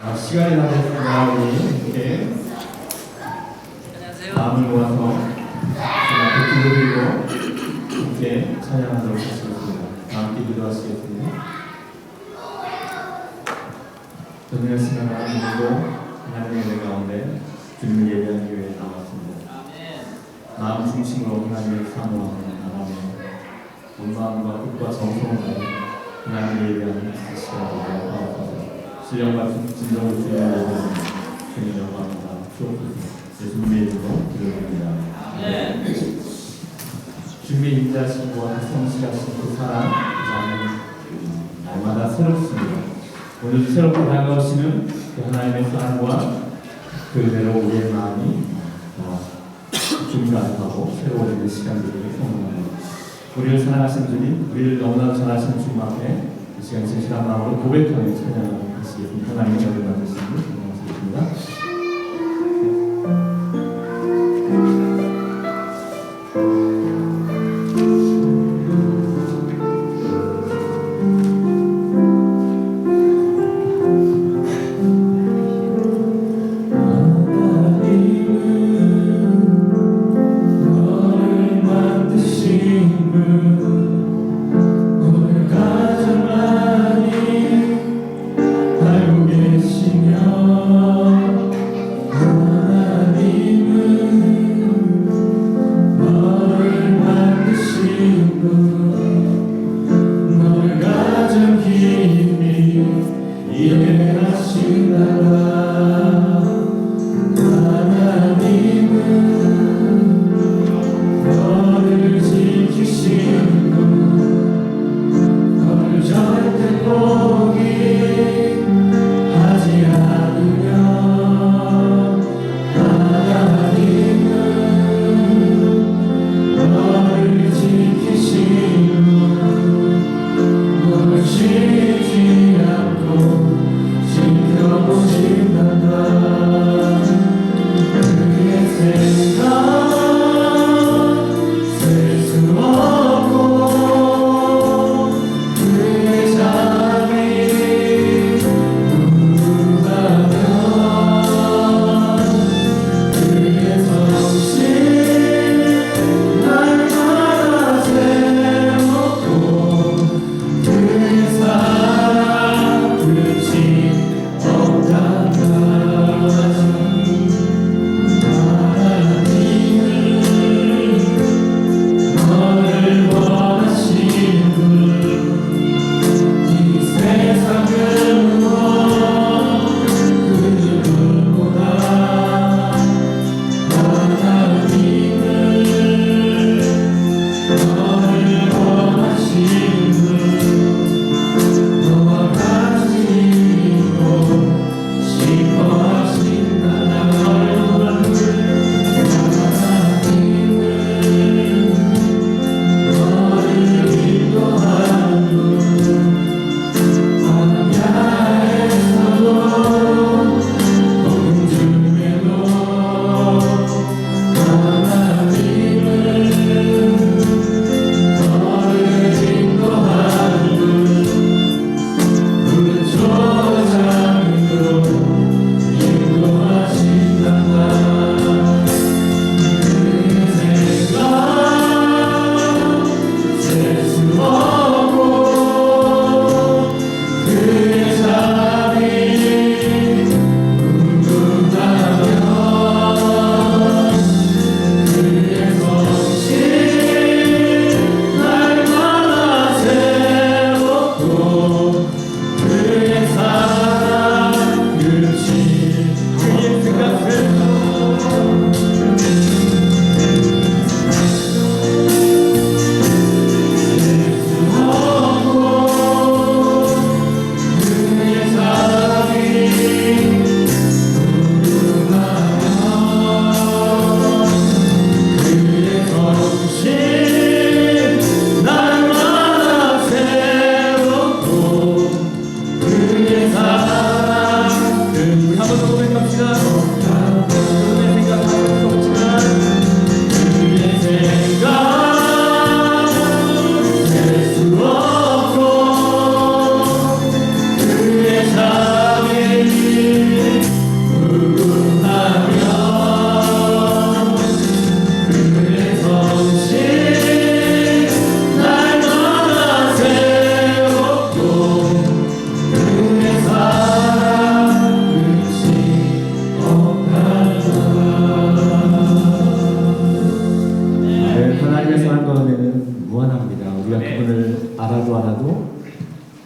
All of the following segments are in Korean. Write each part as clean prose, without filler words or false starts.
시간이 다 됐습니다. 우리 이렇게 마음을 모아서 기도드리고 함께 찬양하도록 하시겠습니다. 함께 기도하시겠습니다. 전능한 시간 하나님도 하나님의 은혜 가운데 주님을 예배하기 위해 나왔습니다. 마음 중심으로 하나님을 사모하는 하나님의 온 마음과 뜻과 정성으로 하나님을 예배하는 시간을 하옵소서. 신령과 진정을 주의 예배하는 주님 영광입니다. 주옵소서. 예수님의 이름으로 기도드립니다. 주님의 인자하심과 성실하신 그 사랑, 그 날마다 새롭습니다. 오늘도 새롭게 다가오시는 그 하나님의 사랑과 그대로 우리의 마음이 중간하고 새로워지는 시간들을 경험합니다. 우리를 사랑하신 주님, 우리를 너무나 전하신 주님 앞에 이 시간 진실한 마음으로 고백하며 찬양하시겠습니다. 하나님의 은혜를 받으시니 찬양하시겠습니다. 알고 계시며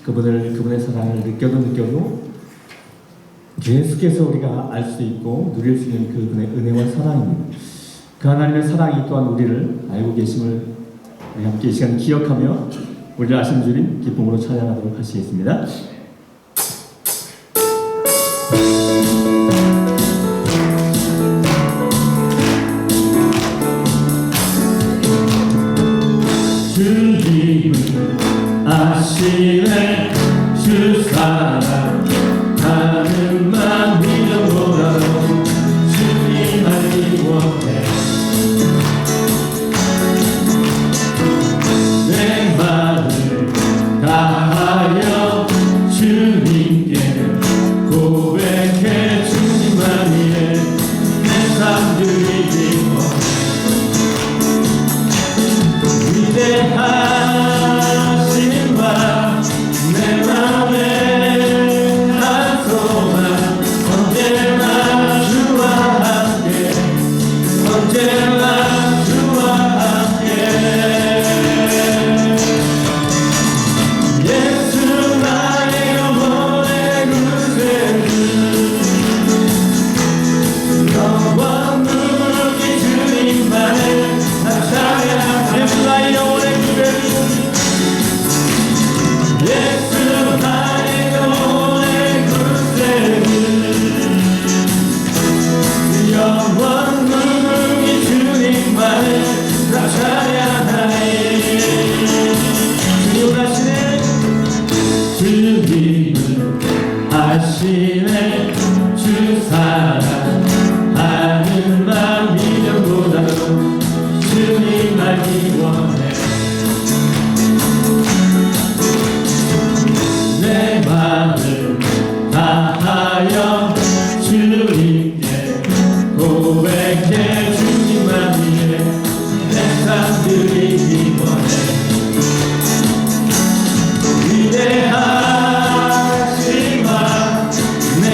그분의 사랑을 느껴도 계속해서 우리가 알 수 있고 누릴 수 있는 그분의 은혜와 사랑입니다. 그 하나님의 사랑이 또한 우리를 알고 계심을 우리 함께 이 시간 기억하며 우리를 아신 주님 기쁨으로 찬양하도록 하시겠습니다. 주님은 아시네 주 사랑 나는 만 믿어보라고 주님 알기 원해 내 마음을 다하여 주님께 고백해 주님만이래 내 삶 드리기 원해 위대하신 바 내 맘에 한 소망 언제나 주와 함께 언제나 주와 함께 예수 나의 영혼의 구세주 영원 누기 주님만을 찬양하며 예수 나의 영혼의 구세주 예수 나의 영혼의 구세주 영원 누기 주님만을 찬양하네 주님 아시네 주님은 아시네 주 사랑 하는 마음 미련보다도 주님 알기 원해 내 마음을 다하여 주님께 고백해 주님만이래 내 삶 드리기 원해 위대하신 바 내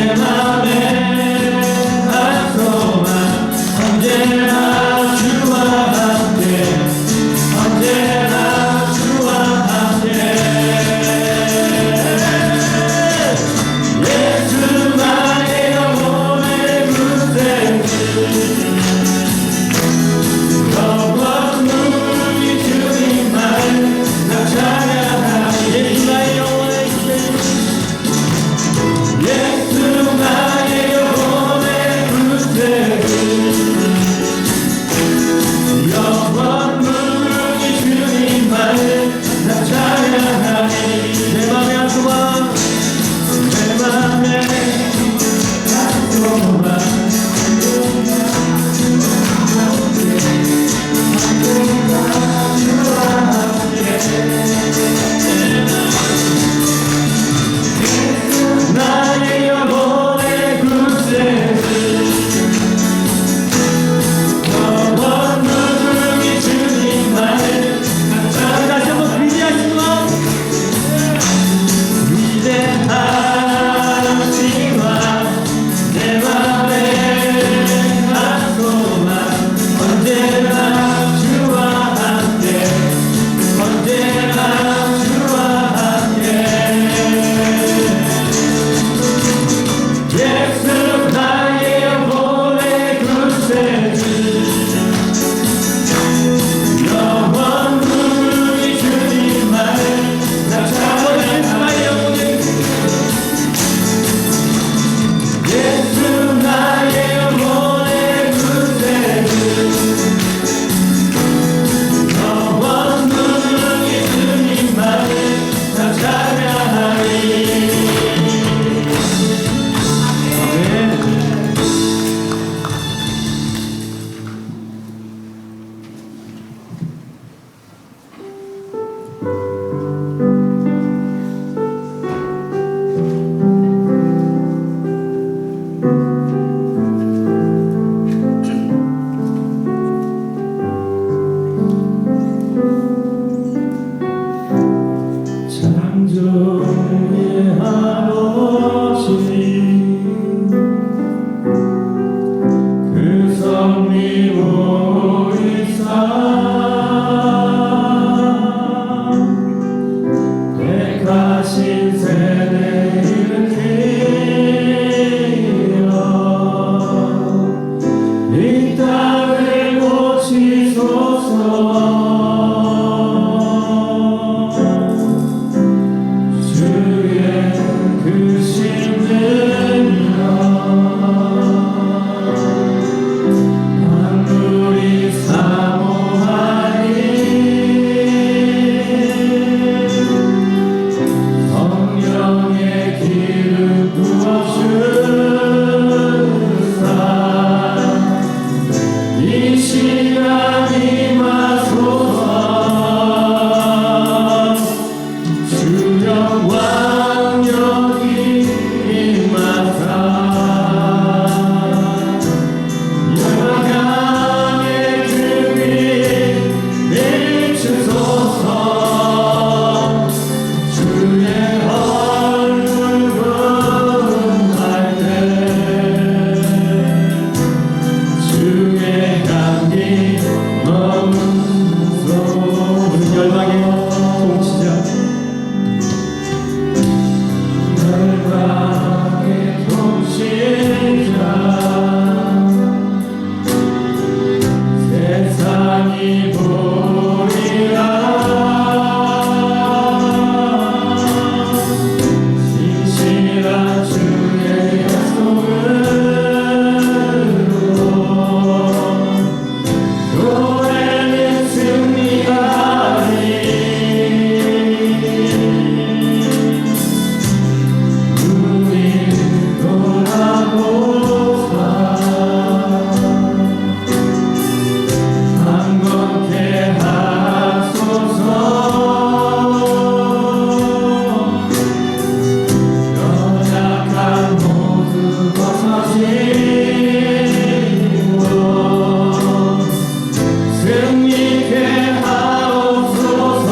신세대 일으키며 이 땅을 고치소서. 주의 그 심는력 만물이 사모하니 성령의 기름 부어주사 이 시간 임하소서. 주여 왕력이 임하사 영광의 주님 비추소서. 주의 얼굴 궁할 때 주의 향기 머문소서. 열방의 통치자 열방의 통치자 세상이 보리라. 신실한 주의 약속으로 교회는 승리하리. 우리 돌아보사 강건케 하소서. 연약한 모두 벗어지고 승리케 하옵소서.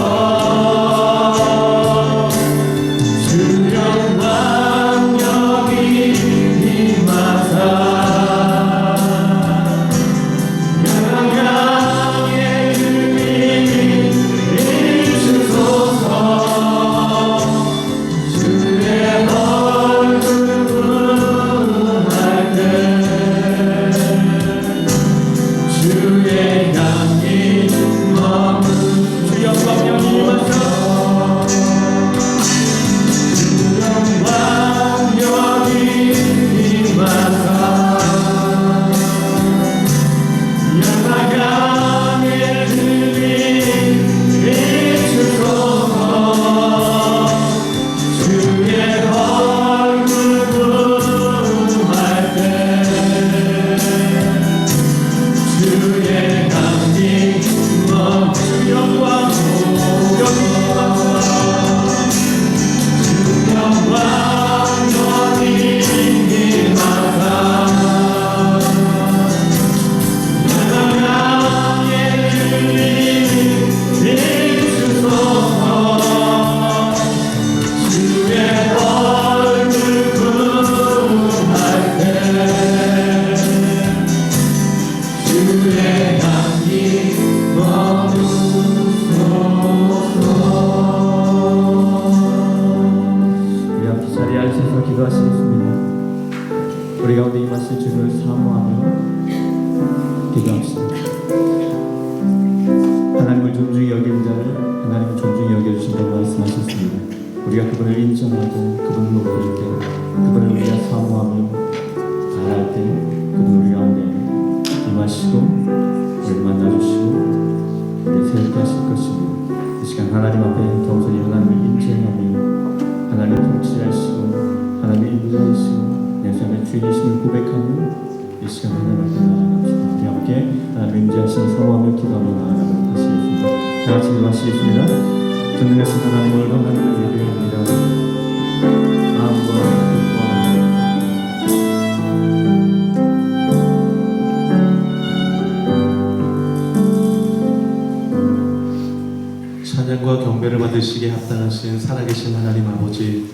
주여 왕력이 임하사 영광의 주님 비추소서. 주의 얼굴 궁할 때 주의 향기 머문 주여 왕력이 임하사 주여 왕력이 임하사 영광의 주님 비추소서. 주의 얼굴 궁할 때 주의 향기 멈추 영광 주여 왕력이 임하사 영광의 주님 비추소서. 주의 얼굴 궁할 때 주의 향기 머무소서. 우리 함께 자리에 앉으셔서 기도하시겠습니다. 우리 가운데 임하실 주를 사모하며 기도합시다. 하나님을 존중히 여기는 자를 하나님은 존중히 여겨주신다고 말씀하셨습니다. 우리가 그분을 인정하고 그분을 높일 때 그분을 우리가 사모하며 바랄 때 그분 우리 가운데 임하시고 우리를 만나주시고 우리를 새롭게 하실 것입니다. 이 시간 하나님 앞에 겸손히 하나님을 인정하며 하나님 통치하시고 하나님의 인도하시고 내 삶의 주인이심을 고백하는 이 시간 하나님 앞에 나아갑시다. 우리 함께 하나님의 인자하심을 사모하며 기도하며 나아가도록 하시겠습니다. 다 같이 기도하시겠습니다. 전능하신 하나님을 하나님을 예배합니다. 마음과 찬양과 경배를 받으시기에 합당하신 살아계신 하나님 아버지,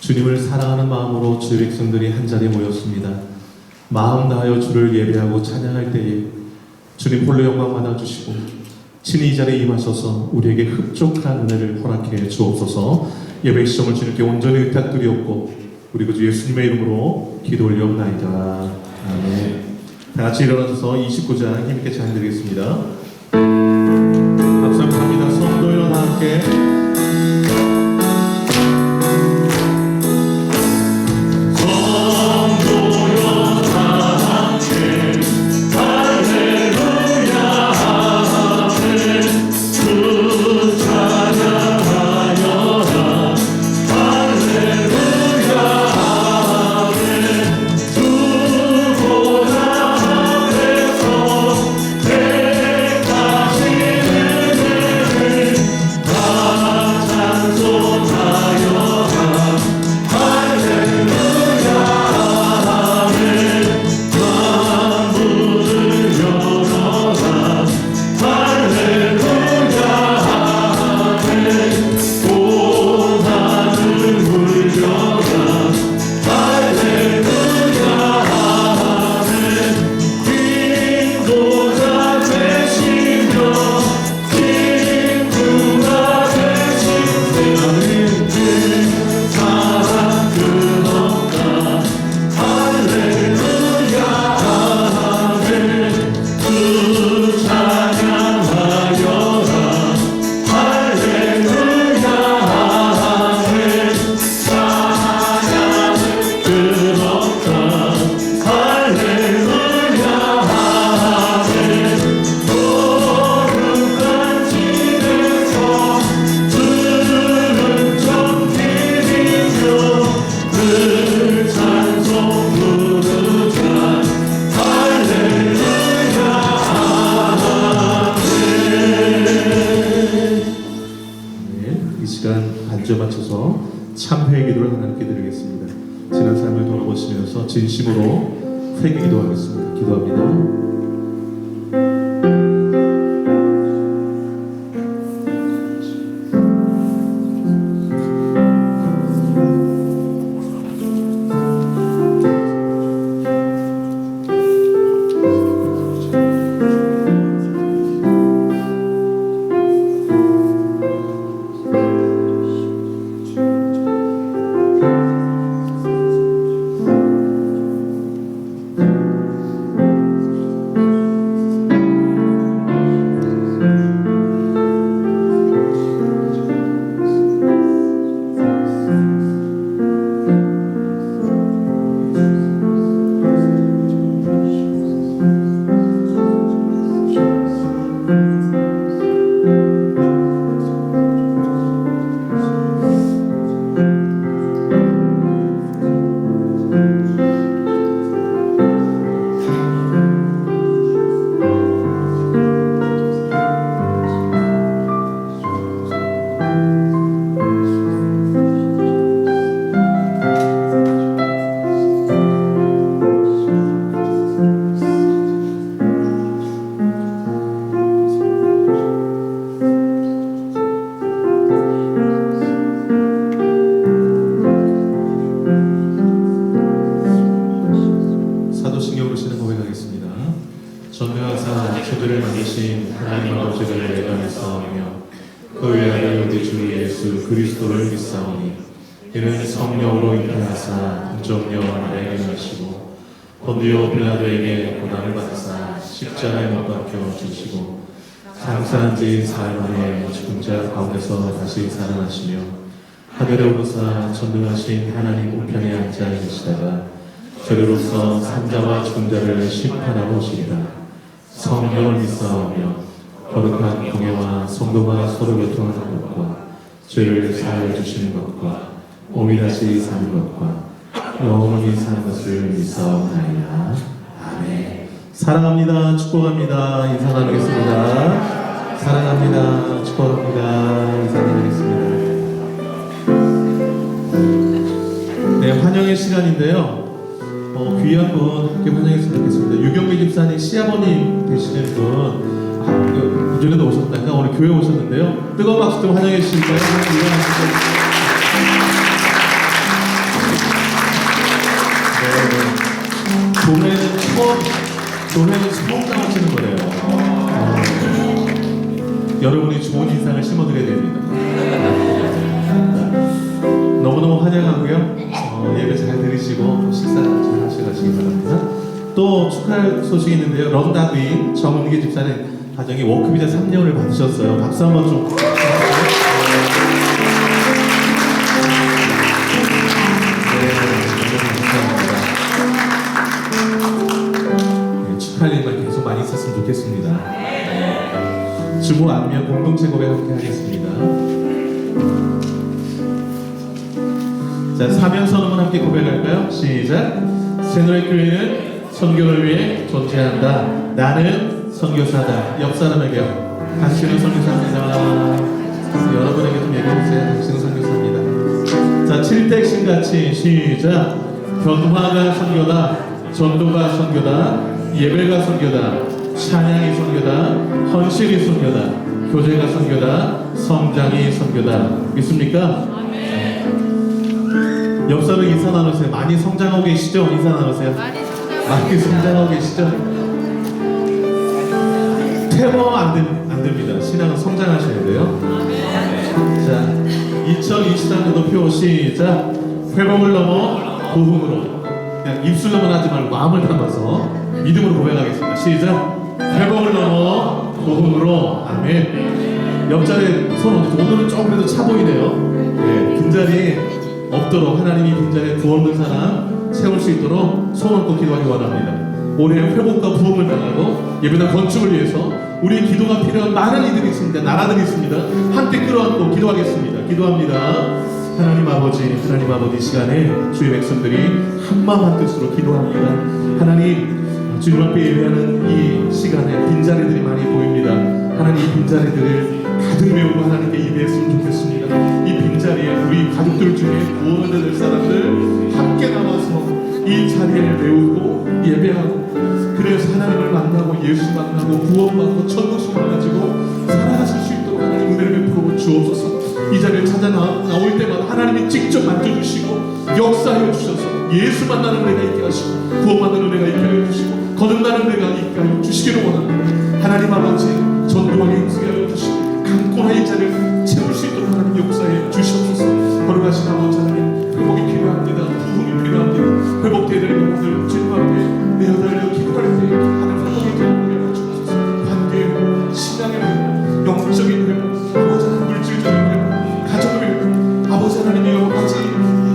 주님을 사랑하는 마음으로 주의 백성들이 한자리에 모였습니다. 마음 다하여 주를 예배하고 찬양할 때에 주님 홀로 영광 받아주시고 친히 이 자리에 임하셔서 우리에게 흡족한 은혜를 허락해 주옵소서. 예배 시점을 주님께 온전히 의탁드리옵고 우리 구주 예수님의 이름으로 기도 올리옵나이다. 아멘. 다 같이 일어나셔서 29장 힘있게 찬양드리겠습니다. 박수 한번 합니다. 성도 일어나 함께. 반주에 맞춰서 참회의 기도를 하나님께 드리겠습니다. 지난 삶을 돌아보시면서 진심으로 회개 기도하겠습니다. 기도합니다. 전능하사 저들을 만드신 하나님 아버지를 내가 믿사오며 그 외아들 우리 주 예수 그리스도를 믿사오니 이는 성령으로 잉태하사 동정녀 마리아에게 나시고 본디오 빌라도에게 고난을 받으사 십자가에 못 박혀 주시고 장사한 지 사흘 만에 죽은 자 가운데서 다시 살아나시며 하늘에 오르사 전능하신 하나님 우편에 앉아 계시다가 저리로서 산자와 죽은 자를 심판하러 오시리라. 성령을 믿사오며 거룩한 공예와 성도가 서로 교통하는 것과 죄를 사하여 주시는 것과 몸이 다시 사는 것과 영원히 사는 것을 믿사옵나이다. 아멘. 사랑합니다. 축복합니다. 인사 나누겠습니다. 사랑합니다. 축복합니다. 인사 나누겠습니다. 네, 환영의 시간인데요. 귀한 분 함께 환영했으면 좋겠습니다. 유경미 집사님 시아버님 되시는 분 이전에도 오셨다가 오늘 교회 오셨는데요. 뜨거운 박수 좀 환영해 주실까요? 교회는 처음 나오시는 거예요. 여러분이 좋은 인상을 심어드려야 됩니다. 너무너무 환영하고요. 예배 잘 들으시고 식사 잘 하셔가시기 바랍니다. 또 축하할 소식이 있는데요. 런다빈 정은기 집사님 가정이 워크비자 3년을 받으셨어요. 박수 한번 좀. 축하할 일만 계속 많이 있었으면 좋겠습니다. 주보 안면 공동체 고백 함께 하겠습니다. 자, 사면 선언문 함께 고백할까요? 시작. 새노래교회는 선교를 위해 존재한다. 나는 선교사다. 옆 사람에게요. 당신은 선교사입니다. 여러분에게 좀 얘기해주세요. 당신은 선교사입니다. 자, 칠대신같이 시작. 변화가 선교다. 전도가 선교다. 예배가 선교다. 찬양이 선교다. 헌신이 선교다. 교제가 선교다. 성장이 선교다. 믿습니까? 옆 사람 인사 나누세요. 많이 성장하고 계시죠? 인사 나누세요. 많이 성장하고 계시죠? 퇴보 안 됩니다. 신앙은 성장하셔야 돼요. 자, 2023년도 표 시작. 회복을 넘어 부흥으로. 그냥 입술로만 하지 말고 마음을 담아서 믿음으로 고백하겠습니다. 시작. 회복을 넘어 부흥으로. 아멘. 옆자리에 손 얹으시고, 오늘은 조금이라도 차 보이네요. 네, 빈자리 없도록 하나님이 빈자리에 부어없는 사람 세울 수 있도록 손 얹고 기도하기 원합니다. 올해 회복과 부흥을 당하고 예배당 건축을 위해서 우리 기도가 필요한 많은 이들이 있습니다. 나라들이 있습니다. 함께 끌어안고 기도하겠습니다. 기도합니다. 하나님 아버지 시간에 주의 백성들이 한마음 한뜻으로 기도합니다. 하나님, 주님 앞에 예배하는 이 시간에 빈자리들이 많이 보입니다. 하나님, 이 빈자리들을 가득 메우고 하나님께 예배했으면 좋겠습니다. 이 빈자리에 우리 가족들 중에 구원을 얻을 사람들 함께 나와서 이 자리를 메우고 예배하고, 그래서 하나님을 만나고 예수 만나고 구원받고 천국 소망 가지고 살아가실 수 있도록 하나님 은혜를 베풀어 주옵소서. 이 자리를 찾아 나올 때마다 하나님이 직접 만져주시고 역사해 주셔서 예수 만나는 은혜가 있게 하시고 구원받는 은혜가 있게 하여 주시고 거듭나는 은혜가 있게 하여 주시기를 원합니다. 하나님 아버지, 전도하게 힘쓰게 하여 주시고 강권한 이 자리를 채울 수 있도록 하나님 역사해 주시옵소서. 걸어가신 아버지 하나님, 회복이 필요합니다. 부흥이 필요합니다. 회복되어야 될 영혼들 주님 앞에 내어달려 기도할 때 하나님 회복을 경험하게 해주옵소서. 관계의 회복, 신앙의 회복, 영적인 회복, 아버지 하나님 물질적인 회복, 가정의 회복, 아버지 하나님이 여러 가지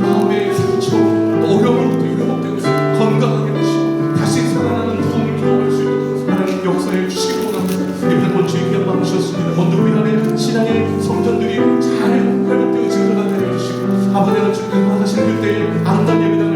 마음의 상처, 어려움으로부터 회복되어서 건강하게 하시고 다시 살아나는 부흥을 경험할 수 있도록 하나님 역사해 주시기 원합니다. 이번 건축이 귀한 마음 주셨습니다. 먼저 우리 안에 신앙의 성전들이 잘 회복되어지는 것 같아 주시고, 아버지가 주님께서 하시는 그때의 아름다운 예배당을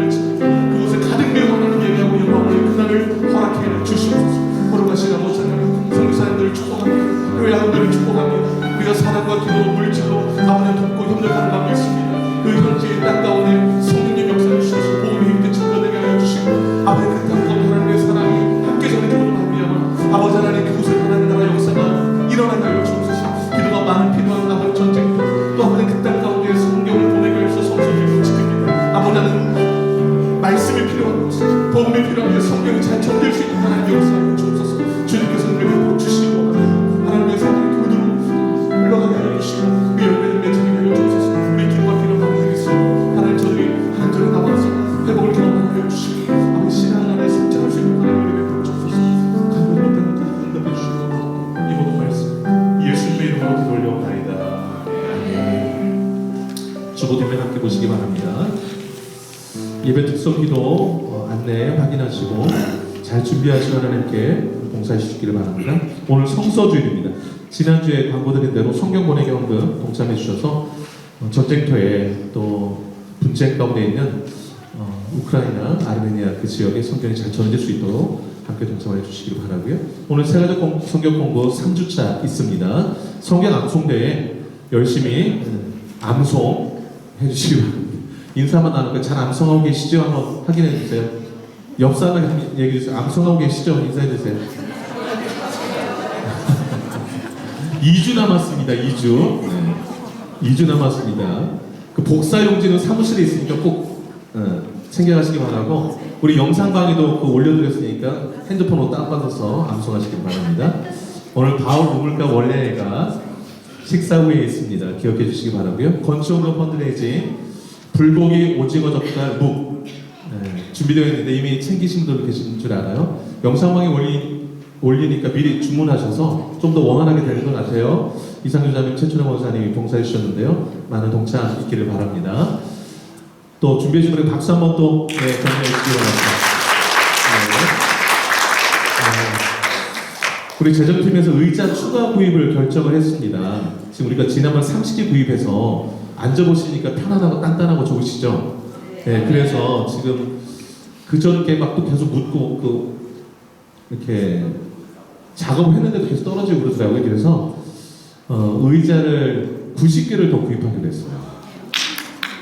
그곳에 가득 메워 하나님 예배하고 영광을 그날을 허락해 주시옵소서. 걸어가신 아버지 하나님, 선교사님들을 축복합니다. 교회 아들들을 축복합니다. 우리가 사랑과 기도로 물질로 아버지를 돕고 협력하는 마음이 있습니다. 그 현지의 땅 가운데 성령님 역사를 주셔서 복음의 힘든 증거되게 하여 주시고, 아버지 그 땅 가운데 하나님의 사랑이 함께 전해지는 말미암아 아버지 하나님 그곳에 하나님 나라 역사가 일어나게 하여 주옵소서. 기도가 많은 필요한 아버지 전쟁, 또 아버지 그 땅 가운데 성경을 보내게 하여서 성서를 지킵니다. 아버지 하나님 말씀이 필요한 곳, 복음이 필요한 곳, 성경이 잘 전될 수 있는 하나님 역사를 주옵소서. 주님께서 은혜를 주시고 하나님의 사랑이 그들로 흘러가게 하여 주시고 그 열매를 맺게 하여 주옵소서. 우리 기도가 필요한 마음이 있습니다. 하나님, 저들이 하나님께 나와서 회복을 경험하게 하여 주시고 아버지 신앙 안에 성장할 수 있는 하나님의 은혜를 주옵소서. 간절히 때마다 응답해 주시고 이 모든 말씀 예수님의 이름으로 기도 올려옵나이다. 주보되면 함께 보시기 바랍니다. 예배 특성 기도 안내 확인하시고 잘 준비하시고 하나님께 봉사해 주시기를 바랍니다. 오늘 성서주일입니다. 지난주에 광고드린 대로 성경 보내기 헌금 동참해 주셔서 전쟁터에 또 분쟁 가운데 있는 우크라이나, 아르메니아 그 지역에 성경이 잘 전해질 수 있도록 함께 동참해 주시기를 바라고요. 오늘 세가족 성경 공부 3주차 있습니다. 성경 암송대에 열심히 암송해 주시기 바랍니다. 인사만 나누고 잘 암송하고 계시죠? 한번 확인해 주세요. 옆 사람에게 얘기해 주세요. 암송하고 계시죠? 인사해 주세요. 2주 남았습니다. 2주. 2주 남았습니다. 그 복사 용지는 사무실에 있으니까 꼭 챙겨가시기 바라고, 우리 영상 강의도 올려드렸으니까 핸드폰으로 다운받아서 암송하시기 바랍니다. 오늘 바울 우물가 원래가 식사 후에 있습니다. 기억해 주시기 바라고요. 건축원금 펀드레이징 불고기, 오징어 젓갈, 묵 준비되어 있는데 이미 챙기신 분들 계신 줄 알아요. 영상방에 올리니까 미리 주문하셔서 좀 더 원활하게 되는 것 같아요. 이상규 자님, 최춘영 원사님이 봉사해 주셨는데요. 많은 동참 있기를 바랍니다. 또 준비해 주신 분에게 박수 한번 또 격려해 주시기 바랍니다. 우리 재정팀에서 의자 추가 구입을 결정을 했습니다. 지금 우리가 지난번 30개 구입해서 앉아보시니까 편안하고 단단하고 좋으시죠? 네, 그래서 지금 그저께 막 또 계속 묻고 이렇게 작업을 했는데도 계속 떨어지고 그러더라고요. 그래서 의자를 90개를 더 구입하기로 했어요.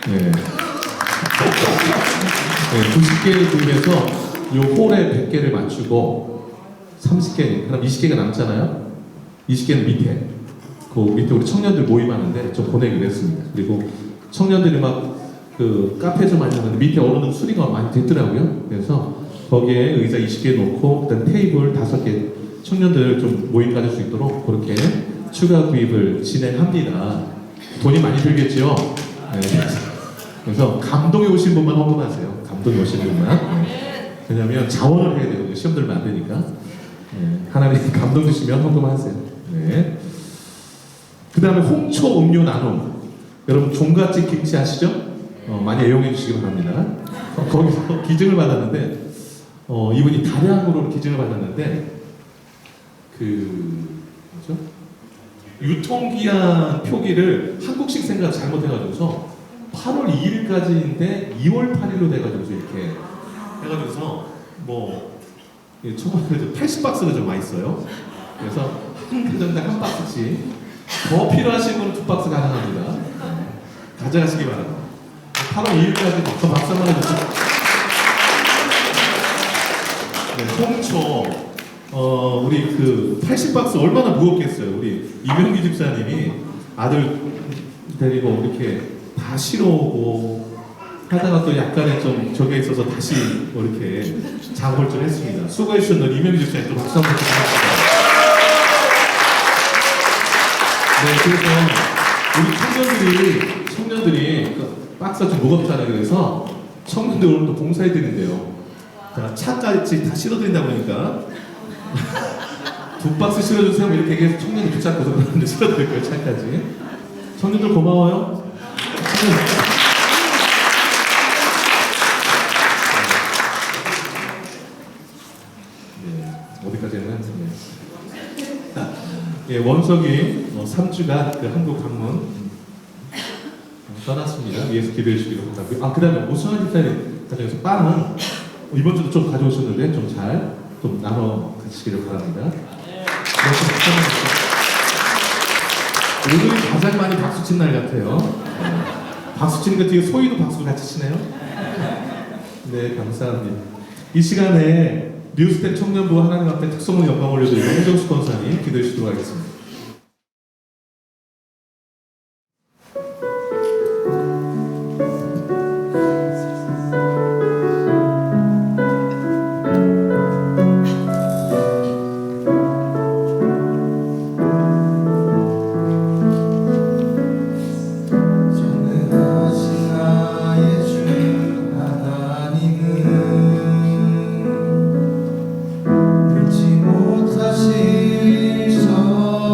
네. 90개를 구입해서 요 홀에 100개를 맞추고 30개, 그럼 20개가 남잖아요. 20개는 밑에, 그 밑에 우리 청년들 모임하는데 좀 보내기로 했습니다. 그리고 청년들이 막 그 카페에서 많이 하는데 밑에 어른들 수리가 많이 됐더라고요. 그래서 거기에 의자 20개 놓고 그다음 테이블 5개 청년들 좀 모임 가질 수 있도록 그렇게 추가 구입을 진행합니다. 돈이 많이 들겠죠. 네. 그래서 감동에 오신 분만 헌금하세요. 감동에 오신 분만. 왜냐하면 자원을 해야 되거든요. 시험 들면 안 되니까. 네. 하나님 감동 주시면 헌금하세요. 네. 그 다음에 홍초 음료 나눔. 여러분 종갓집 김치 아시죠? 많이 애용해 주시기 바랍니다. 거기서 기증을 받았는데 이분이 다량으로 기증을 받았는데 뭐죠? 유통기한 표기를 한국식 생각 잘못해가지고서 8월 2일까지인데 2월 8일로 돼가지고 이렇게 해가지고서 초반에 80박스가 좀 많이 써요. 그래서 한 가정당 한 박스씩 더 필요하신 분은 2박스 가능합니다. 가져가시기 바랍니다. 8월 2일까지 더 박수 한번 해주세요. 네, 홍초 우리 그 80박스 얼마나 무겁겠어요. 우리 이명기 집사님이 아들 데리고 이렇게 다 실어오고 하다가 또 약간의 좀 저게 있어서 다시 이렇게 작업을 좀 했습니다. 수고해 주셨던 이명기 집사님 또 박수 한번 부탁드립니다. 네, 그래서 우리 청년들이 박스가 좀 무겁잖아요. 그래서 청년들 오늘 또 봉사해 드린대요. 자, 차까지 다 실어드린다 보니까 2박스 실어주세요. 이렇게 얘기해서 청년이 붙잡고 그러는데 실어드릴 거예요. 차까지. 청년들 고마워요. 네, 어디까지 했나요? 예, 원석이 3주간 그 한국 방문 떠났습니다. 위에서 기도해 주시기로 바라고요. 그 다음에 오승환 집사님 가정에서 빵은 이번 주도 좀 가져오셨는데 좀 잘 좀 나눠 가시기를 바랍니다. 오늘이 가장 많이 박수 친 날 같아요. 박수 치는 것 뒤에 소희도 박수 같이 치네요. 네, 감사합니다. 이 시간에 뉴스텝 청년부 하나님 앞에 특성을 영광 올려드리고 홍정수 권사님 기도해 주시도록 하겠습니다. 못하실 저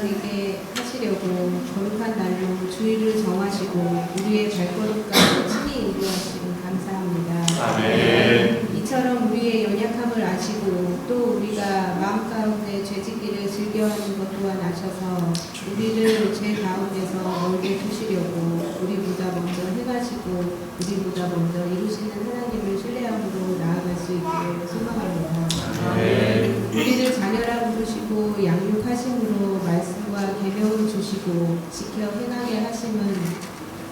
되게 하시려고 거룩한 날로 주일을 정하시고 우리의 발걸음까지 친히 인도하시니 감사합니다. 아멘. 이처럼 우리의 연약함을 아시고 또 우리가 마음 가운데 죄짓기를 즐겨하는 것 또한 아셔서 우리를 죄 가운데서 멀게 두시려고 우리보다 먼저 행하시고 우리보다 먼저 이루시는 하나님을 신뢰함으로 나아갈 수 있기를 소망합니다. 아멘. 우리를 자녀라 부르시고 양육하심으로 말씀과 계명을 주시고 지켜 행하게 하심은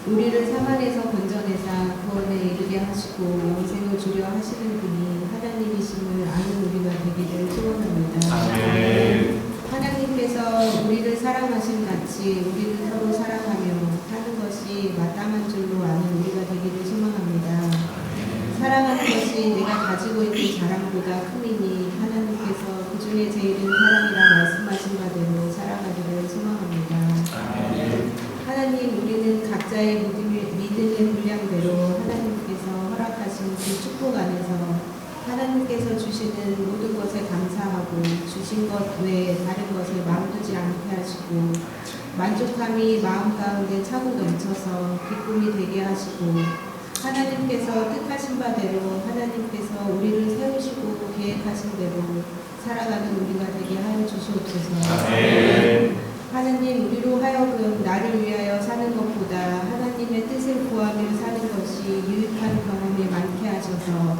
우리를 사망에서 건져내사 구원에 이르게 하시고 영생을 주려 하시는 분이 하나님이심을 아는 우리가 되기를 소원합니다. 아멘. 하나님께서 우리를 사랑하신 같이 우리를 서로 사랑하며 사는 것이 마땅한 줄로 아는 우리가 되기를 소망합니다. 사랑하는 것이 내가 가지고 있는 자랑보다 크니니 하나님께서 그 중에 제일은 사랑이라 말씀하신 바대로 사랑하기를 소망합니다. 하나님, 우리는 각자의 믿음의 분량대로 하나님께서 허락하신 그 축복 안에서 하나님께서 주시는 모든 것에 감사하고 주신 것 외에 다른 것에 마음두지 않게 하시고 만족함이 마음 가운데 차고 넘쳐서 기쁨이 되게 하시고 하나님께서 뜻하신 바대로 하나님께서 우리를 세우시고 계획하신 대로 살아가는 우리가 되게 하여 주시옵소서. 아멘. 하나님, 우리로 하여금 나를 위하여 사는 것보다 하나님의 뜻을 구하며 사는 것이 유익한 경험이 많게 하셔서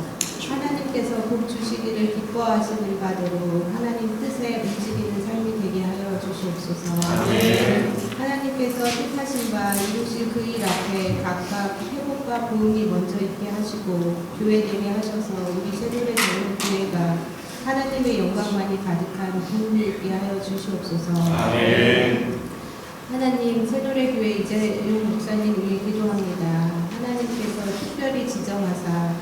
하나님께서 복 주시기를 기뻐하시는 바대로 하나님 뜻에 움직이는 삶이 되게 하여 주시옵소서. 아멘. 하나님께서 뜻하신 바 이루실 그 일 앞에 각각 회복과 부흥이 먼저 있게 하시고 교회되게 하셔서 우리 새누리 되는 교회가 하나님의 영광만이 가득한 부흥이 있게 하여 주시옵소서. 아멘. 하나님, 새노래교회 이재용 목사님 위해 기도합니다. 하나님께서 특별히 지정하사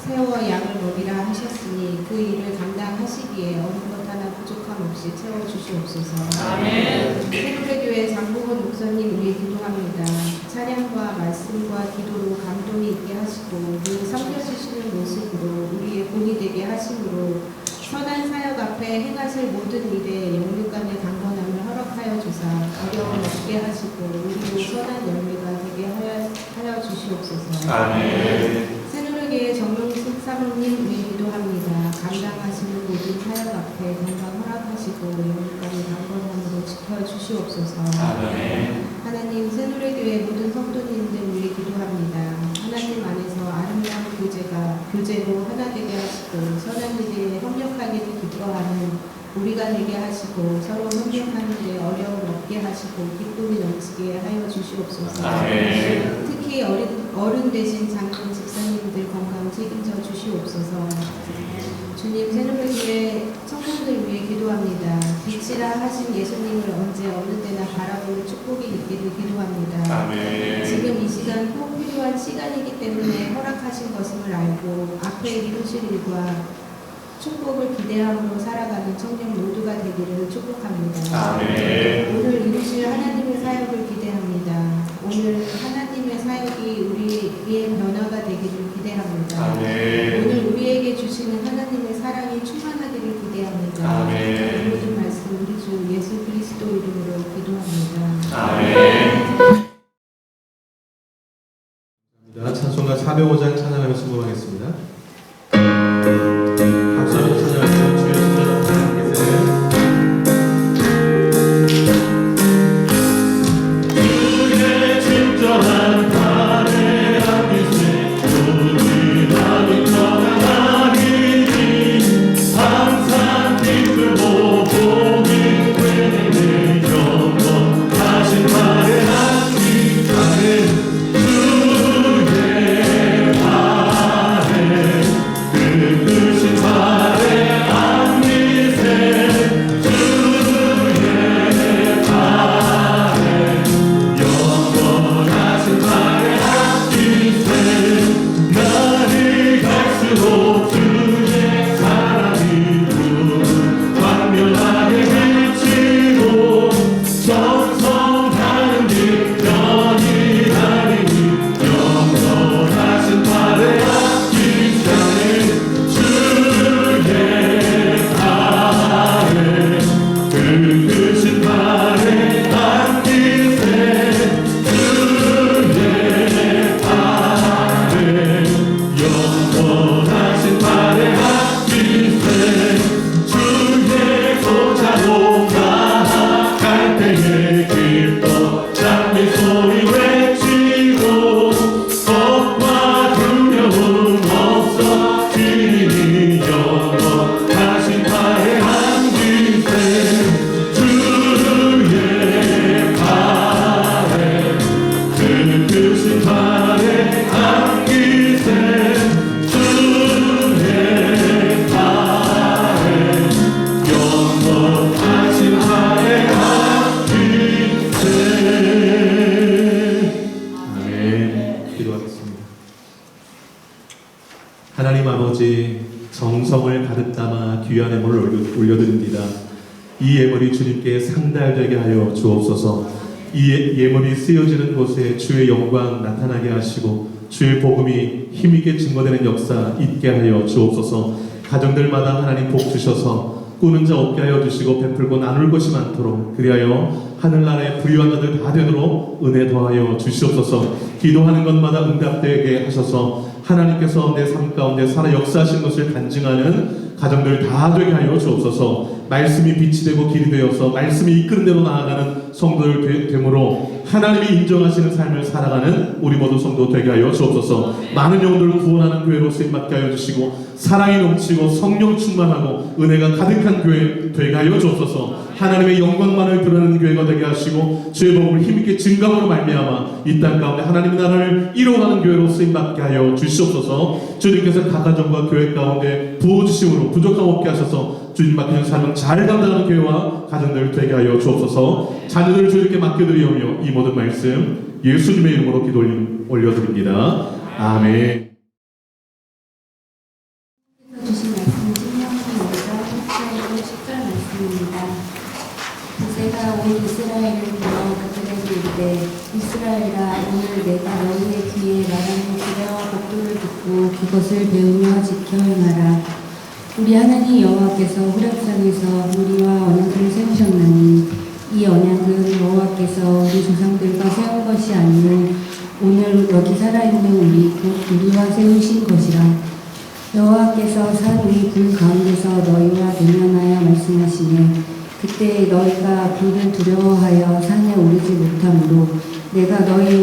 세워 양을 먹이라 하셨으니 그 일을 감당하시기에 어느 것 하나 부족함 없이 채워주시옵소서. 아멘. 새노래교회 장보건 목사님 위해 기도합니다. 찬양과 말씀과 기도로 감동이 있게 하시고 늘 섬겨주시는 모습으로 우리의 본이 되게 하심으로 선한 사역 앞에 행하실 모든 일에 영육간의 강건함을 허락하여 주사 어려움 없게 하시고 우리로 선한 열매가 되게 하여 주시옵소서. 아멘. 새누르교회 정용숙 사모님 위해 기도합니다. 감당하시는 모든 사역 앞에 건강 허락하시고 영육간의 강건함으로 지켜주시옵소서. 아멘. 하나님, 새누리교회 모든 성도님들 위해 기도합니다. 하나님 안에서 아름다운 교제로 하나 되게 하시고 선한 일에 협력하기를 기뻐하는 우리가 되게 하시고 서로 협력하는 데 어려움 없게 하시고 기쁨이 넘치게 하여 주시옵소서. 아멘. 특히 어른 되신 장로님 집사님들 건강 책임져 주시옵소서. 주님, 새누리교회 성도들 위해 기도합니다. 빛이라 하신 예수님을 언제 어느 때나 바라보는 축복이 있기를 기도합니다. 아멘. 지금 이 시간 꼭 필요한 시간이기 때문에 허락하신 것임을 알고 앞에 이루실 일과 축복을 기대함으로 살아가는 청년 모두가 되기를 축복합니다. 아멘. 오늘 이루실 하나님의 사역을 기대합니다. 오늘 하나님의 사역이 우리의 변화가 되기를 기대합니다. 아멘. 오늘 우리에게 주시는 하나님의 사랑이 충만하기를 기대합니다. 아멘. 모든 말씀 우리 주 예수 그리스도 이름으로 기도합니다. 아멘. 찬송가 405장 찬양하며 수고하겠습니다. 박수로 찬양하시면 주의 십자가 앞에 계세요. 하나 귀한 예물을 올려드립니다. 이 예물이 주님께 상달되게 하여 주옵소서. 이 예물이 쓰여지는 곳에 주의 영광 나타나게 하시고 주의 복음이 힘있게 증거되는 역사 있게 하여 주옵소서. 가정들마다 하나님 복 주셔서 꾸는 자 없게 하여 주시고 베풀고 나눌 것이 많도록, 그리하여 하늘나라의 부유한 자들 다 되도록 은혜 더하여 주시옵소서. 기도하는 것마다 응답되게 하셔서 하나님께서 내 삶 가운데 살아 역사하신 것을 간증하는 가정들 다 되게 하여 주옵소서. 말씀이 빛이 되고 길이 되어서 말씀이 이끄는 대로 나아가는 성도들 되므로 하나님이 인정하시는 삶을 살아가는 우리 모두 성도 되게 하여 주옵소서. 많은 영혼들을 구원하는 교회로 쓰임받게 하여 주시고 사랑이 넘치고 성령 충만하고 은혜가 가득한 교회 되게 하여 주옵소서. 하나님의 영광만을 드러내는 교회가 되게 하시고 주의 복음을 힘있게 증강으로 말미암아 이 땅 가운데 하나님의 나라를 이루어가는 교회로 쓰임받게 하여 주시옵소서. 주님께서 각 가정과 교회 가운데 부어주심으로 부족함 없게 하셔서 주님 맡기는 삶을 잘 감당하는 교회와 가정들 되게 하여 주옵소서. 자녀들을 주님께 맡겨드리오며 이 모든 말씀 예수님의 이름으로 기도 올려드립니다. 아멘. 주신 말씀은 신명기입니다. 14절 10절 말씀입니다. 모세가 온 이스라엘을 불러 그들에게 이르되 이스라엘아, 오늘 내가 너희의 귀에 말하는 규례와 법도를 듣고 그것을 배우며 지켜 행하라. 우리 하나님 여호와께서 호렙산에서 우리와 언약을 세우셨나니 이 언약은 여호와께서 우리 조상들과 세운 것이 아니요 오늘 여기 살아있는 우리와 세우신 것이라. 여호와께서 산 위 불 가운데서 너희와 대면하여 말씀하시니 그때 너희가 불을 두려워하여 산에 오르지 못하므로 내가 너희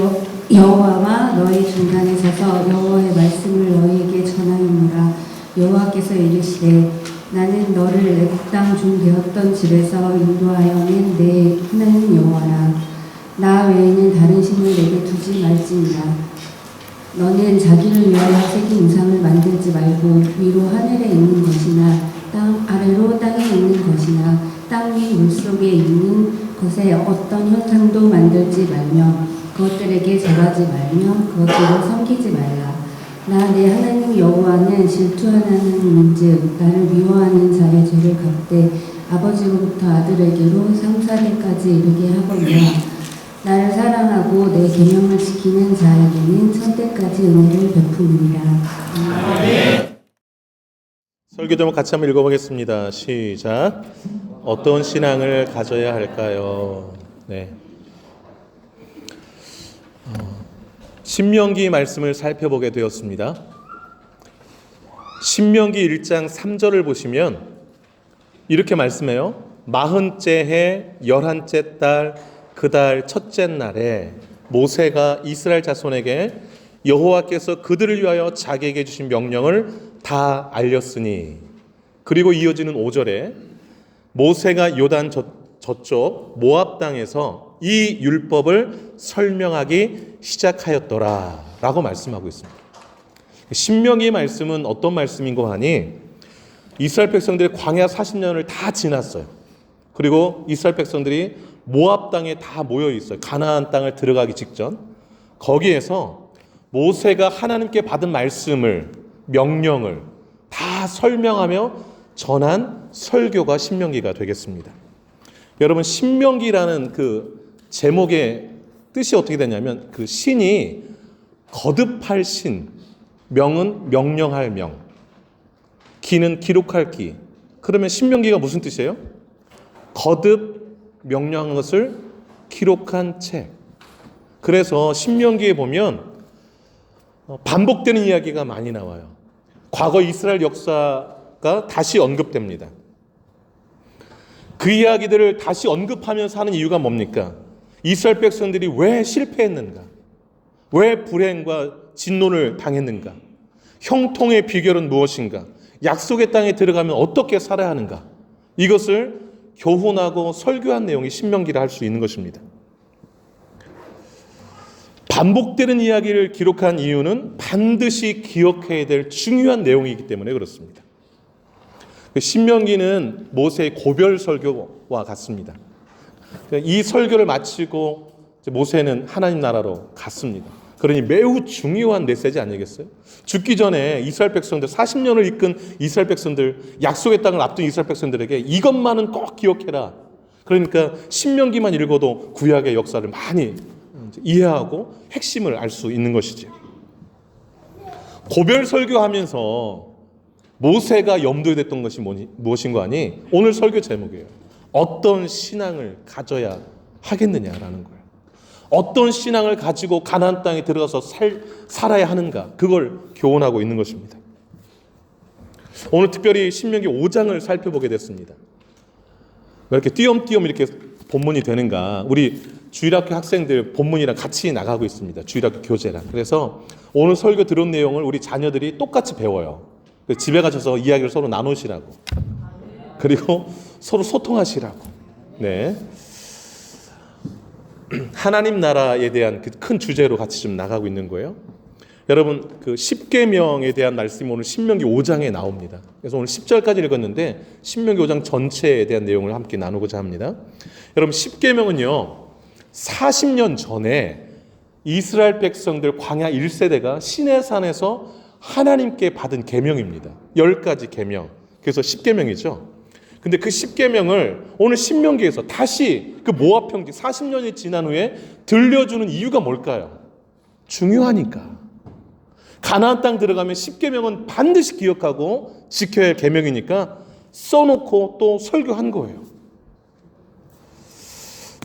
여호와와 너희 중간에 서서 여호와의 말씀을 너희에게 전하였노라. 여호와께서 이르시되 나는 너를 애굽 땅 종 되었던 집에서 인도하여 낸 내 하나님 여호와라. 나 외에는 다른 신을 내게 두지 말지니라. 너는 자기를 위하여 새긴 우상을 만들지 말고 위로 하늘에 있는 것이나 땅 아래로 땅에 있는 것이나 땅 위 물속에 있는 것에 어떤 형상도 만들지 말며 그것들에게 절하지 말며 그것들을 섬기지 말라. 나 내 하나님 여호와는 질투하는 민즉 나를 미워하는 자의 죄를 갚되 아버지로부터 아들에게로 3, 4대까지 이르게 하거니와 나를 사랑하고 내 계명을 지키는 자에게는 천대까지 은혜를 베푸느니라. 설교 제목 같이 한번 읽어보겠습니다. 시작. 어떤 신앙을 가져야 할까요? 네. 신명기 말씀을 살펴보게 되었습니다. 신명기 1장 3절을 보시면 이렇게 말씀해요. 40째 해 11째 달 그 달 첫째 날에 모세가 이스라엘 자손에게 여호와께서 그들을 위하여 자기에게 주신 명령을 다 알렸으니, 그리고 이어지는 5절에 모세가 요단 저쪽 모압 땅에서 이 율법을 설명하기 시작하였더라 라고 말씀하고 있습니다. 신명기의 말씀은 어떤 말씀인고 하니 이스라엘 백성들이 광야 40년을 다 지났어요. 그리고 이스라엘 백성들이 모압 땅에 다 모여 있어요. 가나안 땅을 들어가기 직전. 거기에서 모세가 하나님께 받은 말씀을, 명령을 다 설명하며 전한 설교가 신명기가 되겠습니다. 여러분, 신명기라는 그 제목의 뜻이 어떻게 되냐면 그 신이 거듭할 신, 명은 명령할 명, 기는 기록할 기. 그러면 신명기가 무슨 뜻이에요? 거듭 명령한 것을 기록한 책. 그래서 신명기에 보면 반복되는 이야기가 많이 나와요. 과거 이스라엘 역사가 다시 언급됩니다. 그 이야기들을 다시 언급하면서 하는 이유가 뭡니까? 이스라엘 백성들이 왜 실패했는가? 왜 불행과 진노를 당했는가? 형통의 비결은 무엇인가? 약속의 땅에 들어가면 어떻게 살아야 하는가? 이것을 교훈하고 설교한 내용이 신명기라 할 수 있는 것입니다. 반복되는 이야기를 기록한 이유는 반드시 기억해야 될 중요한 내용이기 때문에 그렇습니다. 신명기는 모세의 고별 설교와 같습니다. 이 설교를 마치고 모세는 하나님 나라로 갔습니다. 그러니 매우 중요한 메시지 아니겠어요? 죽기 전에 이스라엘 백성들 40년을 이끈 이스라엘 백성들 약속의 땅을 앞둔 이스라엘 백성들에게 이것만은 꼭 기억해라. 그러니까 신명기만 읽어도 구약의 역사를 많이 이해하고 핵심을 알 수 있는 것이지. 고별 설교하면서 모세가 염두에 뒀던 것이 무엇인 거 아니? 오늘 설교 제목이에요. 어떤 신앙을 가져야 하겠느냐라는 거예요. 어떤 신앙을 가지고 가나안 땅에 들어가서 살아야 하는가, 그걸 교훈하고 있는 것입니다. 오늘 특별히 신명기 5장을 살펴보게 됐습니다. 왜 이렇게 띄엄띄엄 이렇게 본문이 되는가? 우리 주일학교 학생들 본문이랑 같이 나가고 있습니다. 주일학교 교재랑. 그래서 오늘 설교 들은 내용을 우리 자녀들이 똑같이 배워요. 집에 가셔서 이야기를 서로 나누시라고. 그리고 서로 소통하시라고. 네. 하나님 나라에 대한 그 큰 주제로 같이 좀 나가고 있는 거예요. 여러분, 그 10계명에 대한 말씀이 오늘 신명기 5장에 나옵니다. 그래서 오늘 10절까지 읽었는데 신명기 5장 전체에 대한 내용을 함께 나누고자 합니다. 여러분, 10계명은요 40년 전에 이스라엘 백성들 광야 1세대가 시내산에서 하나님께 받은 계명입니다. 10가지 계명. 그래서 10계명이죠. 근데 그 10계명을 오늘 신명기에서 다시 그 모압 평지 40년이 지난 후에 들려주는 이유가 뭘까요? 중요하니까. 가나안 땅 들어가면 10계명은 반드시 기억하고 지켜야 할 계명이니까 써놓고 또 설교한 거예요.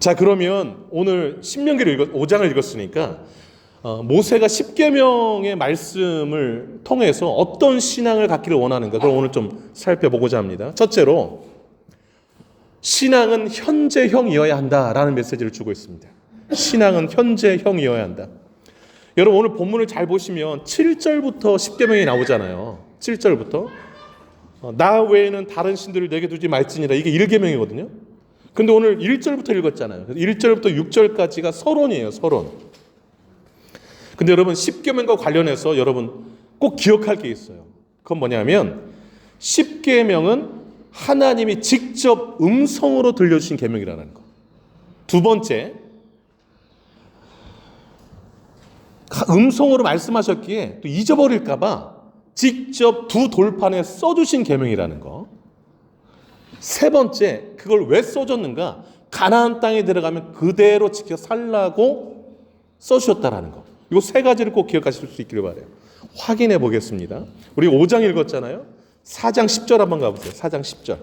자, 그러면 오늘 신명기를 5장을 읽었으니까 모세가 10계명의 말씀을 통해서 어떤 신앙을 갖기를 원하는가, 그걸 오늘 좀 살펴보고자 합니다. 첫째로 신앙은 현재형이어야 한다라는 메시지를 주고 있습니다. 신앙은 현재형이어야 한다. 여러분, 오늘 본문을 잘 보시면 7절부터 10계명이 나오잖아요. 7절부터 나 외에는 다른 신들을 내게 두지 말지니라, 이게 1계명이거든요. 근데 오늘 1절부터 읽었잖아요. 1절부터 6절까지가 서론이에요. 서론. 근데 여러분, 10계명과 관련해서 여러분 꼭 기억할 게 있어요. 그건 뭐냐면 10계명은 하나님이 직접 음성으로 들려주신 계명이라는 거. 두 번째, 음성으로 말씀하셨기에 또 잊어버릴까 봐 직접 두 돌판에 써주신 계명이라는 거. 세 번째, 그걸 왜 써줬는가? 가나안 땅에 들어가면 그대로 지켜 살라고 써주셨다라는 거. 이 세 가지를 꼭 기억하실 수 있기를 바라요. 확인해 보겠습니다. 우리 5장 읽었잖아요. 4장 10절 한번 가보세요. 4장 10절.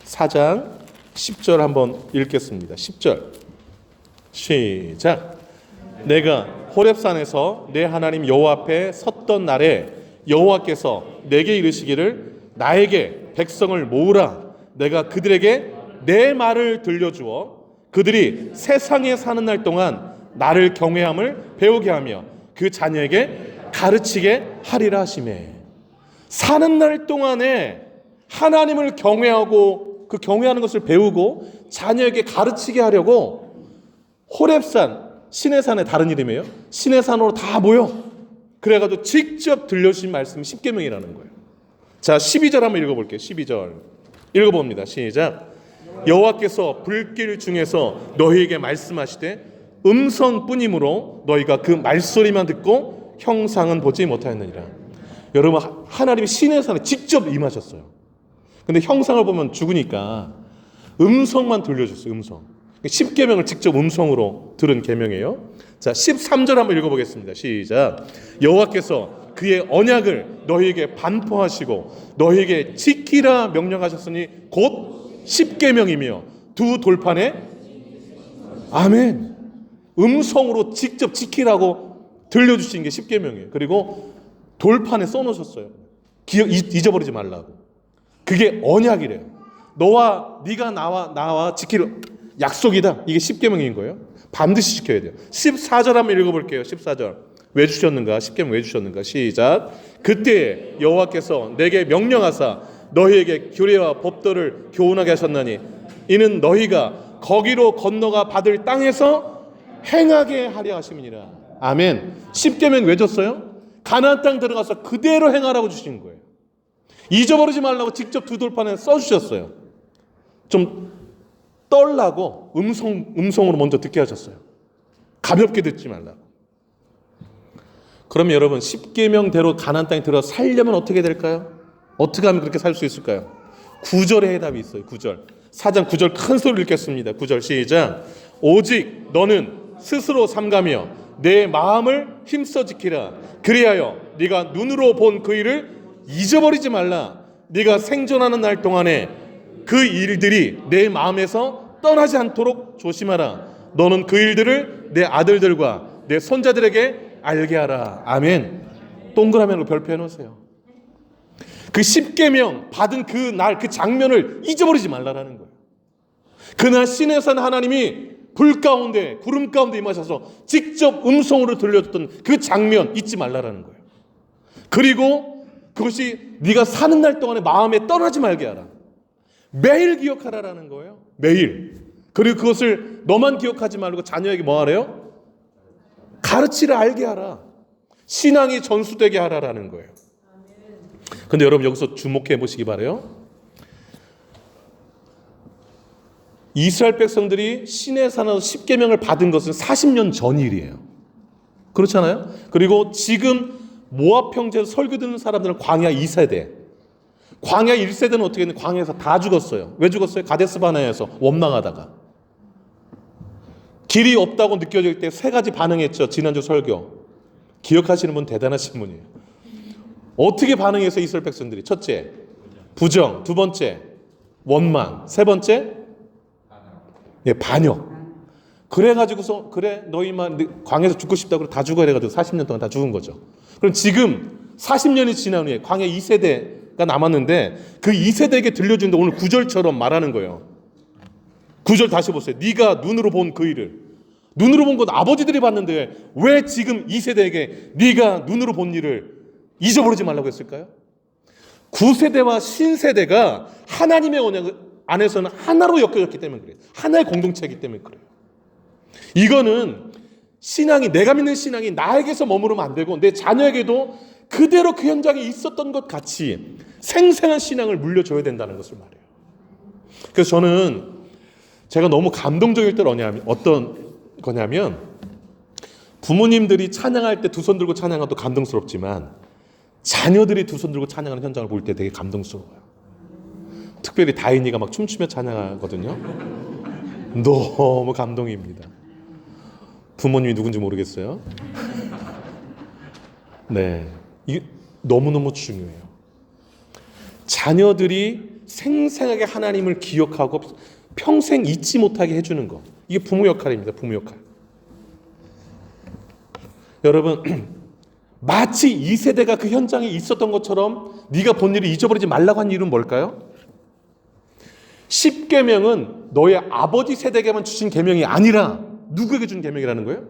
4장 10절 한번 읽겠습니다. 10절. 시작. 내가 호렙산에서 내 하나님 여호와 앞에 섰던 날에 여호와께서 내게 이르시기를 나에게 백성을 모으라. 내가 그들에게 내 말을 들려주어 그들이 세상에 사는 날 동안 나를 경외함을 배우게 하며 그 자녀에게 가르치게 하리라 하시매. 사는 날 동안에 하나님을 경외하고 그 경외하는 것을 배우고 자녀에게 가르치게 하려고 호렙산, 시내산의 다른 이름이에요. 시내산으로 다 모여. 그래가지고 직접 들려주신 말씀이 10계명이라는 거예요. 자, 12절 한번 읽어볼게요. 12절 읽어봅니다. 시작. 여호와께서 불길 중에서 너희에게 말씀하시되 음성뿐이므로 너희가 그 말소리만 듣고 형상은 보지 못하였느니라. 여러분, 하나님이 시내산에 직접 임하셨어요. 근데 형상을 보면 죽으니까 음성만 들려줬어요. 음성. 10계명을 직접 음성으로 들은 계명이에요. 자, 13절 한번 읽어보겠습니다. 시작. 여호와께서 그의 언약을 너희에게 반포하시고 너희에게 지키라 명령하셨으니 곧 10계명이며 두 돌판에 아멘. 음성으로 직접 지키라고 들려주신 게 10계명이에요. 그리고 돌판에 써놓으셨어요. 잊어버리지 말라고. 그게 언약이래요. 너와 네가 나와 지킬 약속이다. 이게 10계명인 거예요. 반드시 지켜야 돼요. 14절 한번 읽어볼게요. 14절. 왜 주셨는가? 10계명 왜 주셨는가? 시작. 그때 여호와께서 내게 명령하사 너희에게 규례와 법도를 교훈하게 하셨나니 이는 너희가 거기로 건너가 받을 땅에서 행하게 하려 하심이니라. 아멘. 10계명 왜 줬어요? 가나안 땅 들어가서 그대로 행하라고 주신 거예요. 잊어버리지 말라고 직접 두 돌판에 써주셨어요. 좀 떨라고 음성으로 먼저 듣게 하셨어요. 가볍게 듣지 말라고. 그러면 여러분 10계명대로 가나안 땅에 들어 살려면 어떻게 될까요? 어떻게 하면 그렇게 살 수 있을까요? 9절에 해답이 있어요. 9절. 4장 9절 큰 소리를 읽겠습니다. 9절 시작. 오직 너는 스스로 삼가며 내 마음을 힘써 지키라. 그리하여 네가 눈으로 본 그 일을 잊어버리지 말라. 네가 생존하는 날 동안에 그 일들이 내 마음에서 떠나지 않도록 조심하라. 너는 그 일들을 내 아들들과 내 손자들에게 알게 하라. 아멘. 동그라미로 별표해 놓으세요. 그 10계명 받은 그 날, 그 장면을 잊어버리지 말라라는 거예요. 그날 신의 산 하나님이 불 가운데, 구름 가운데 임하셔서 직접 음성으로 들려줬던 그 장면 잊지 말라라는 거예요. 그리고 그것이 네가 사는 날 동안에 마음에 떠나지 말게 하라. 매일 기억하라라는 거예요. 매일. 그리고 그것을 너만 기억하지 말고 자녀에게 뭐 하래요? 가르치라, 알게 하라. 신앙이 전수되게 하라라는 거예요. 근데 여러분 여기서 주목해 보시기 바라요. 이스라엘 백성들이 시내 산에서 10계명을 받은 것은 40년 전 일이에요. 그렇잖아요? 그리고 지금 모압 평지에서 설교 듣는 사람들은 광야 2세대. 광야 1세대는 어떻게 했는지 광야에서 다 죽었어요. 왜 죽었어요? 가데스 바네아에서 원망하다가. 길이 없다고 느껴질 때 세 가지 반응했죠. 지난주 설교. 기억하시는 분 대단하신 분이에요. 어떻게 반응해서 이스라엘 백성들이? 첫째, 부정. 두 번째, 원망. 세 번째, 반역. 그래가지고서 그래 너희만 광야에서 죽고 싶다고 다 죽어 이래가지고 40년 동안 다 죽은 거죠. 그럼 지금 40년이 지난 후에 광야 2세대가 남았는데 그 2세대에게 들려주는데 오늘 9절처럼 말하는 거예요. 9절 다시 보세요. 네가 눈으로 본 그 일을. 눈으로 본 건 아버지들이 봤는데 왜 지금 2세대에게 네가 눈으로 본 일을 잊어버리지 말라고 했을까요? 9세대와 신세대가 하나님의 언약 안에서는 하나로 엮여졌기 때문에 그래요. 하나의 공동체이기 때문에 그래요. 이거는 신앙이, 내가 믿는 신앙이 나에게서 머무르면 안 되고 내 자녀에게도 그대로 그 현장에 있었던 것 같이 생생한 신앙을 물려줘야 된다는 것을 말해요. 그래서 저는 제가 너무 감동적일 때는 어떤 거냐면 부모님들이 찬양할 때 두 손 들고 찬양하도 감동스럽지만 자녀들이 두 손 들고 찬양하는 현장을 볼 때 되게 감동스러워요. 특별히 다인이가 막 춤추며 찬양하거든요. 너무 감동입니다. 부모님이 누군지 모르겠어요. 네, 이게 너무너무 중요해요. 자녀들이 생생하게 하나님을 기억하고 평생 잊지 못하게 해주는 거. 이게 부모 역할입니다. 부모 역할. 여러분, 마치 2세대가 그 현장에 있었던 것처럼 네가 본 일을 잊어버리지 말라고 한 이유는 뭘까요? 10계명은 너의 아버지 세대에게만 주신 계명이 아니라 누구에게 준 계명이라는 거예요?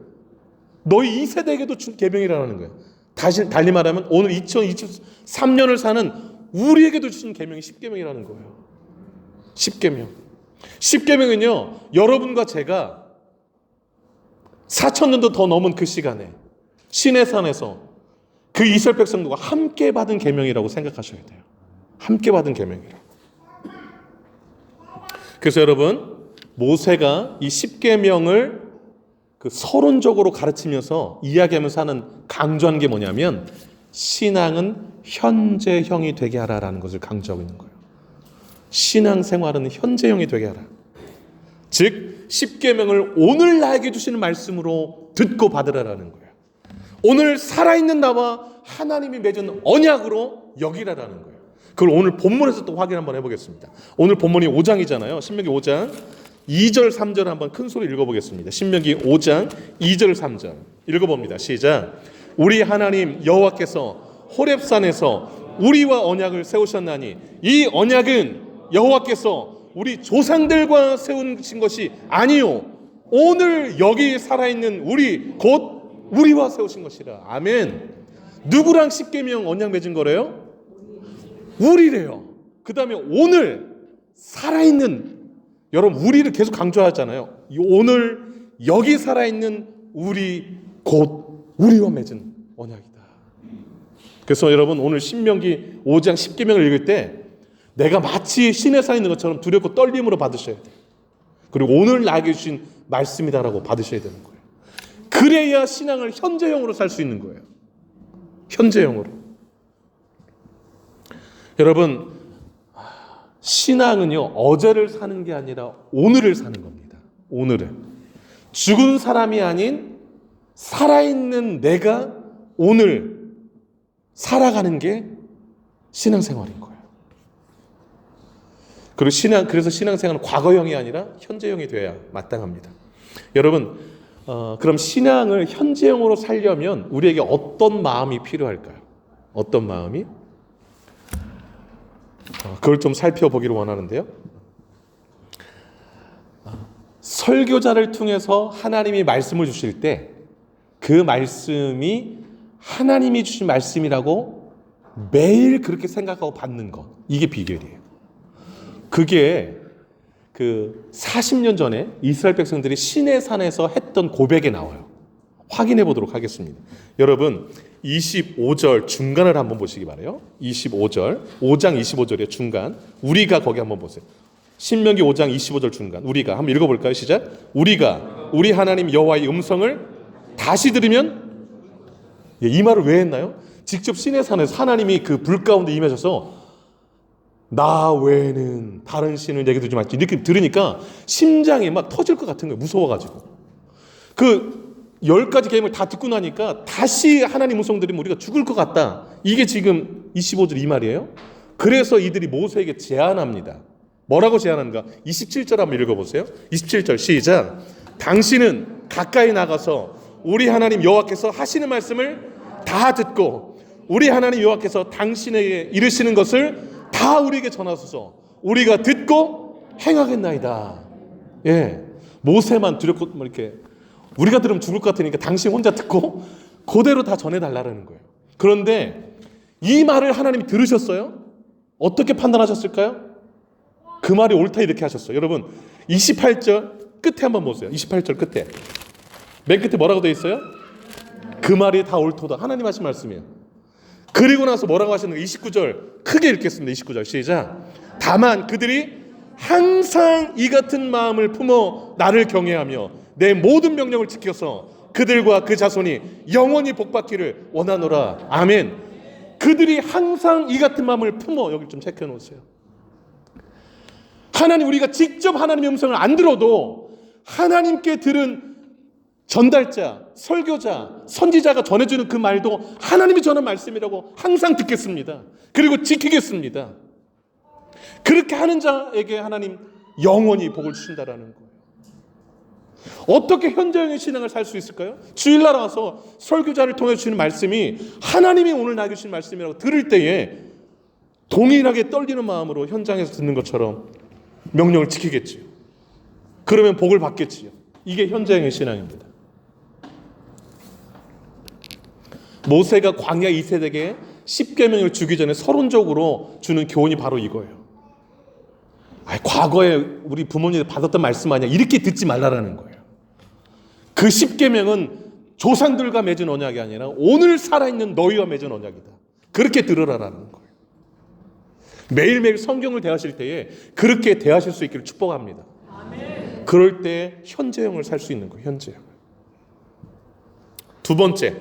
너희 2세대에게도 준 계명이라는 거예요. 달리 말하면 오늘 2023년을 사는 우리에게도 주신 계명이 10계명이라는 거예요. 10계명. 10계명은요, 여러분과 제가 4,000년도 더 넘은 그 시간에 시내산에서 그 이스라엘 백성들과 함께 받은 계명이라고 생각하셔야 돼요. 함께 받은 계명이라고. 그래서 여러분, 모세가 이 10계명을 그 서론적으로 가르치면서 이야기하면서 하는 강조한 게 뭐냐면 신앙은 현재형이 되게 하라라는 것을 강조하고 있는 거예요. 신앙생활은 현재형이 되게 하라. 즉 10계명을 오늘 나에게 주시는 말씀으로 듣고 받으라라는 거예요. 오늘 살아있는 나와 하나님이 맺은 언약으로 여기라라는 거예요. 그걸 오늘 본문에서 또 확인 한번 해보겠습니다. 오늘 본문이 5장이잖아요. 신명기 5장 2절 3절 한번 큰 소리 읽어보겠습니다. 신명기 5장 2절 3절 읽어봅니다. 시작. 우리 하나님 여호와께서 호렙산에서 우리와 언약을 세우셨나니 이 언약은 여호와께서 우리 조상들과 세우신 것이 아니요 오늘 여기 살아있는 우리 곧 우리와 세우신 것이라. 아멘. 누구랑 10계명 언약 맺은 거래요? 우리래요. 그 다음에 오늘 살아있는, 여러분 우리를 계속 강조하잖아요. 오늘 여기 살아있는 우리 곧 우리와 맺은 언약이다. 그래서 여러분 오늘 신명기 5장 10계명을 읽을 때 내가 마치 신의 산에 있는 것처럼 두렵고 떨림으로 받으셔야 돼요. 그리고 오늘 나에게 주신 말씀이다라고 받으셔야 되는 거예요. 그래야 신앙을 현재형으로 살 수 있는 거예요. 현재형으로. 여러분, 신앙은요, 어제를 사는 게 아니라 오늘을 사는 겁니다. 오늘을. 죽은 사람이 아닌 살아있는 내가 오늘 살아가는 게 신앙생활인 거예요. 그리고 그래서 신앙생활은 과거형이 아니라 현재형이 돼야 마땅합니다. 여러분, 그럼 신앙을 현재형으로 살려면 우리에게 어떤 마음이 필요할까요? 어떤 마음이? 그걸 좀 살펴보기를 원하는데요. 설교자를 통해서 하나님이 말씀을 주실 때 그 말씀이 하나님이 주신 말씀이라고 매일 그렇게 생각하고 받는 것, 이게 비결이에요. 그게 그 40년 전에 이스라엘 백성들이 시내산에서 했던 고백에 나와요. 확인해 보도록 하겠습니다. 여러분, 25절 중간을 한번 보시기 바라요. 25절, 5장 25절의 중간, 우리가 거기 한번 보세요. 신명기 5장 25절 중간, 우리가 한번 읽어볼까요? 시작. 우리가 우리 하나님 여호와의 음성을 다시 들으면, 이 말을 왜 했나요? 직접 시내산에서 하나님이 그 불 가운데 임하셔서 나 외에는 다른 신을 내게 두지 말지, 이렇게 들으니까 심장이 막 터질 것 같은 거예요. 무서워가지고. 그 10가지 계명을 다 듣고 나니까 다시 하나님 음성 들으면 우리가 죽을 것 같다. 이게 지금 25절 이 말이에요. 그래서 이들이 모세에게 제안합니다. 뭐라고 제안하는가? 27절 한번 읽어보세요. 27절 시작. 당신은 가까이 나가서 우리 하나님 여호와께서 하시는 말씀을 다 듣고 우리 하나님 여호와께서 당신에게 이르시는 것을 다 우리에게 전하소서. 우리가 듣고 행하겠나이다. 예, 모세만 두렵고 이렇게 우리가 들으면 죽을 것 같으니까 당신 혼자 듣고 그대로 다 전해달라는 거예요. 그런데 이 말을 하나님이 들으셨어요? 어떻게 판단하셨을까요? 그 말이 옳다 이렇게 하셨어요. 여러분, 28절 끝에 한번 보세요. 28절 끝에 맨 끝에 뭐라고 되어 있어요? 그 말이 다 옳도다. 하나님 하신 말씀이에요. 그리고 나서 뭐라고 하셨는가? 29절 크게 읽겠습니다. 29절 시작. 다만 그들이 항상 이 같은 마음을 품어 나를 경외하며 내 모든 명령을 지켜서 그들과 그 자손이 영원히 복받기를 원하노라. 아멘. 그들이 항상 이 같은 마음을 품어, 여기 좀 체크해 놓으세요. 하나님, 우리가 직접 하나님의 음성을 안 들어도 하나님께 들은 전달자, 설교자, 선지자가 전해주는 그 말도 하나님이 전한 말씀이라고 항상 듣겠습니다. 그리고 지키겠습니다. 그렇게 하는 자에게 하나님 영원히 복을 주신다라는 거예요. 어떻게 현재형의 신앙을 살 수 있을까요? 주일날 와서 설교자를 통해 주시는 말씀이 하나님이 오늘 나에게 주신 말씀이라고 들을 때에 동일하게 떨리는 마음으로 현장에서 듣는 것처럼 명령을 지키겠지요. 그러면 복을 받겠지요. 이게 현재형의 신앙입니다. 모세가 광야 2세대에게 10계명을 주기 전에 서론적으로 주는 교훈이 바로 이거예요. 과거에 우리 부모님이 받았던 말씀 아니야, 이렇게 듣지 말라라는 거예요. 그 10계명은 조상들과 맺은 언약이 아니라 오늘 살아있는 너희와 맺은 언약이다. 그렇게 들으라라는 거예요. 매일매일 성경을 대하실 때에 그렇게 대하실 수 있기를 축복합니다. 아멘. 그럴 때 현재형을 살 수 있는 거예요. 현재형. 두 번째,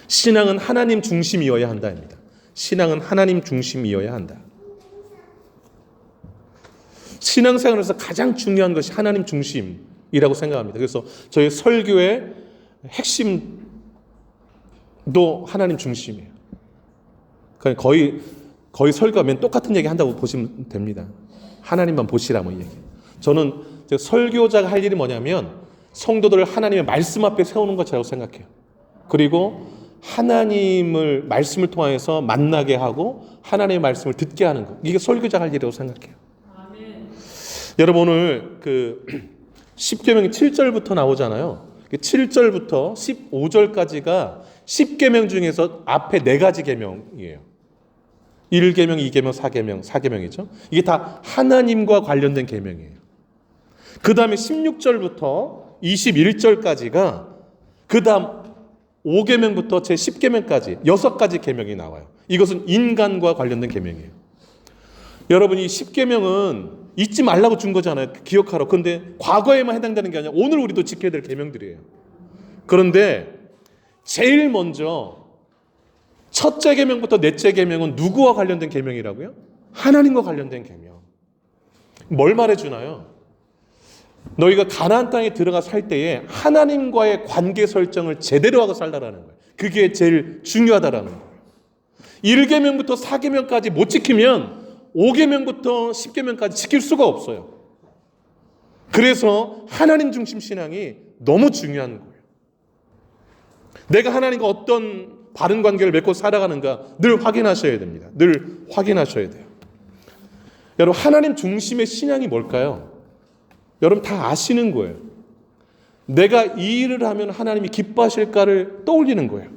신앙은 하나님 중심이어야 한다입니다. 신앙은 하나님 중심이어야 한다. 신앙생활에서 가장 중요한 것이 하나님 중심이라고 생각합니다. 그래서 저희 설교의 핵심도 하나님 중심이에요. 그러니까 거의 설교하면 똑같은 얘기 한다고 보시면 됩니다. 하나님만 보시라 뭐 이 얘기. 저는 설교자가 할 일이 뭐냐면 성도들을 하나님의 말씀 앞에 세우는 것이라고 생각해요. 그리고 하나님을 말씀을 통해서 만나게 하고 하나님의 말씀을 듣게 하는 것, 이게 설교자가 할 일이라고 생각해요. 아멘. 여러분, 오늘 그 10계명이 7절부터 나오잖아요. 7절부터 15절까지가 10계명 중에서 앞에 4가지 계명이에요. 1계명, 2계명, 4계명, 4계명이죠. 이게 다 하나님과 관련된 계명이에요. 그 다음에 16절부터 21절까지가 그 다음 5계명부터 제 10계명까지 6가지 계명이 나와요. 이것은 인간과 관련된 계명이에요. 여러분, 이 10계명은 잊지 말라고 준 거잖아요. 기억하라. 그런데 과거에만 해당되는 게 아니라 오늘 우리도 지켜야 될 계명들이에요. 그런데 제일 먼저 첫째 계명부터 넷째 계명은 누구와 관련된 계명이라고요? 하나님과 관련된 계명. 뭘 말해주나요? 너희가 가나안 땅에 들어가 살 때에 하나님과의 관계 설정을 제대로 하고 살라라는 거예요. 그게 제일 중요하다라는 거예요. 1계명부터 4계명까지 못 지키면 5계명부터 10계명까지 지킬 수가 없어요. 그래서 하나님 중심 신앙이 너무 중요한 거예요. 내가 하나님과 어떤 바른 관계를 맺고 살아가는가 늘 확인하셔야 됩니다. 늘 확인하셔야 돼요. 여러분, 하나님 중심의 신앙이 뭘까요? 여러분 다 아시는 거예요. 내가 이 일을 하면 하나님이 기뻐하실까를 떠올리는 거예요.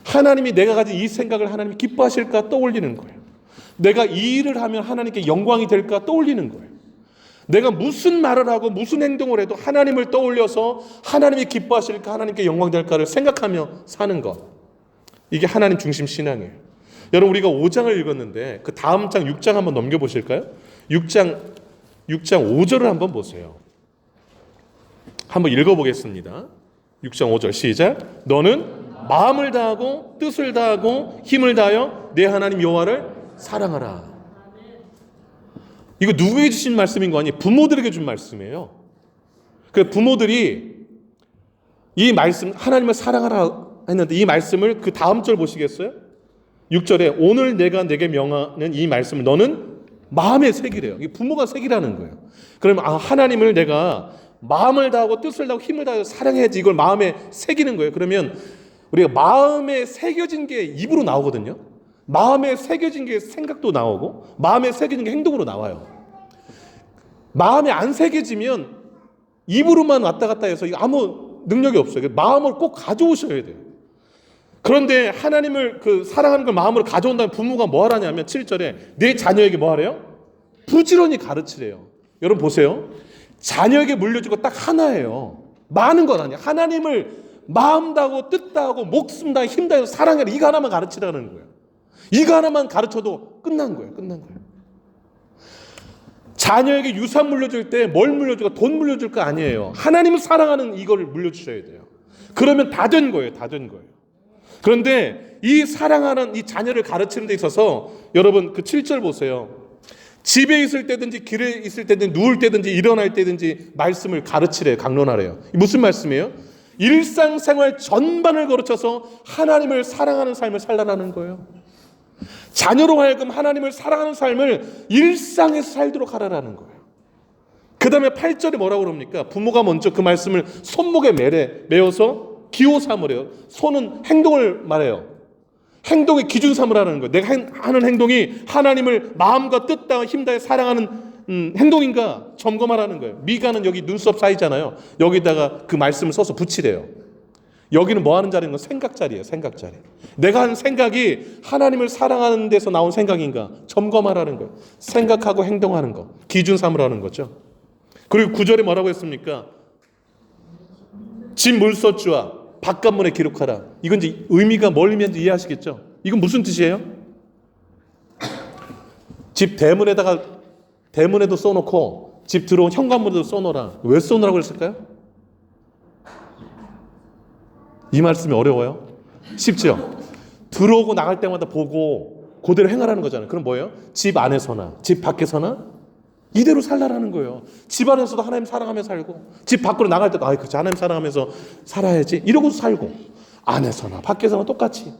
하나님이 내가 가진 이 생각을 하나님이 기뻐하실까 떠올리는 거예요. 내가 이 일을 하면 하나님께 영광이 될까 떠올리는 거예요. 내가 무슨 말을 하고 무슨 행동을 해도 하나님을 떠올려서 하나님이 기뻐하실까 하나님께 영광 될까를 생각하며 사는 것. 이게 하나님 중심 신앙이에요. 여러분, 우리가 5장을 읽었는데 그 다음 장 6장 한번 넘겨보실까요? 6장 5절을 한번 보세요. 한번 읽어보겠습니다. 6장 5절 시작. 너는 마음을 다하고 뜻을 다하고 힘을 다하여 내 하나님 여호와를 사랑하라. 이거 누구에게 주신 말씀인 거 아니에요? 부모들에게 준 말씀이에요. 그 부모들이 이 말씀 하나님을 사랑하라 했는데 이 말씀을 그 다음 절 보시겠어요? 6절에 오늘 내가 내게 명하는 이 말씀을 너는 마음에 새기래요. 이게 부모가 새기라는 거예요. 그러면 하나님을 내가 마음을 다하고 뜻을 다하고 힘을 다하여 사랑해야지 이걸 마음에 새기는 거예요. 그러면 우리가 마음에 새겨진 게 입으로 나오거든요. 마음에 새겨진 게 생각도 나오고 마음에 새겨진 게 행동으로 나와요. 마음에 안 새겨지면 입으로만 왔다 갔다 해서 아무 능력이 없어요. 마음을 꼭 가져오셔야 돼요. 그런데 하나님을 사랑하는 걸 마음으로 가져온다면 부모가 뭐 하라냐면 7절에 내 자녀에게 뭐 하래요? 부지런히 가르치래요. 여러분 보세요. 자녀에게 물려줄 거 딱 하나예요. 많은 건 아니에요. 하나님을 마음 다하고 뜻 다하고 목숨 다하고 힘 다해서 사랑해라. 이거 하나만 가르치라는 거예요. 이거 하나만 가르쳐도 끝난 거예요. 끝난 거예요. 자녀에게 유산 물려줄 때 뭘 물려줄까? 돈 물려줄 거 아니에요. 하나님을 사랑하는 이거를 물려주셔야 돼요. 그러면 다 된 거예요. 다 된 거예요. 그런데 이 사랑하는 이 자녀를 가르치는 데 있어서 여러분 그 7절 보세요. 집에 있을 때든지 길에 있을 때든지 누울 때든지 일어날 때든지 말씀을 가르치래요. 강론하래요. 무슨 말씀이에요? 일상생활 전반을 거르쳐서 하나님을 사랑하는 삶을 살라는 거예요. 자녀로 하여금 하나님을 사랑하는 삶을 일상에서 살도록 하라는 거예요. 그 다음에 8절에 뭐라고 그럽니까? 부모가 먼저 그 말씀을 손목에 메어서 기호 삼으래요. 손은 행동을 말해요. 행동의 기준 삼으라는 거예요. 내가 하는 행동이 하나님을 마음과 뜻 다와 힘 다해 사랑하는 행동인가 점검하라는 거예요. 미가는 여기 눈썹 사이잖아요. 여기다가 그 말씀을 써서 붙이래요. 여기는 뭐 하는 자리인 건 생각 자리예요. 생각 자리. 내가 하는 생각이 하나님을 사랑하는 데서 나온 생각인가 점검하라는 거예요. 생각하고 행동하는 거 기준 삼으라는 거죠. 그리고 9절에 뭐라고 했습니까? 집 물서주와 바깥문에 기록하라. 이건 이제 의미가 뭘 의미하는지 이해하시겠죠? 이건 무슨 뜻이에요? 집 대문에도 써놓고 집 들어온 현관문에도 써놓으라. 왜 써놓으라고 했을까요? 이 말씀이 어려워요? 쉽죠? 들어오고 나갈 때마다 보고 그대로 행하라는 거잖아요. 그럼 뭐예요? 집 안에서나 집 밖에서나 이대로 살라라는 거예요. 집 안에서도 하나님 사랑하며 살고 집 밖으로 나갈 때도 그치 하나님 사랑하면서 살아야지 이러고 살고 안에서나 밖에서나 똑같이.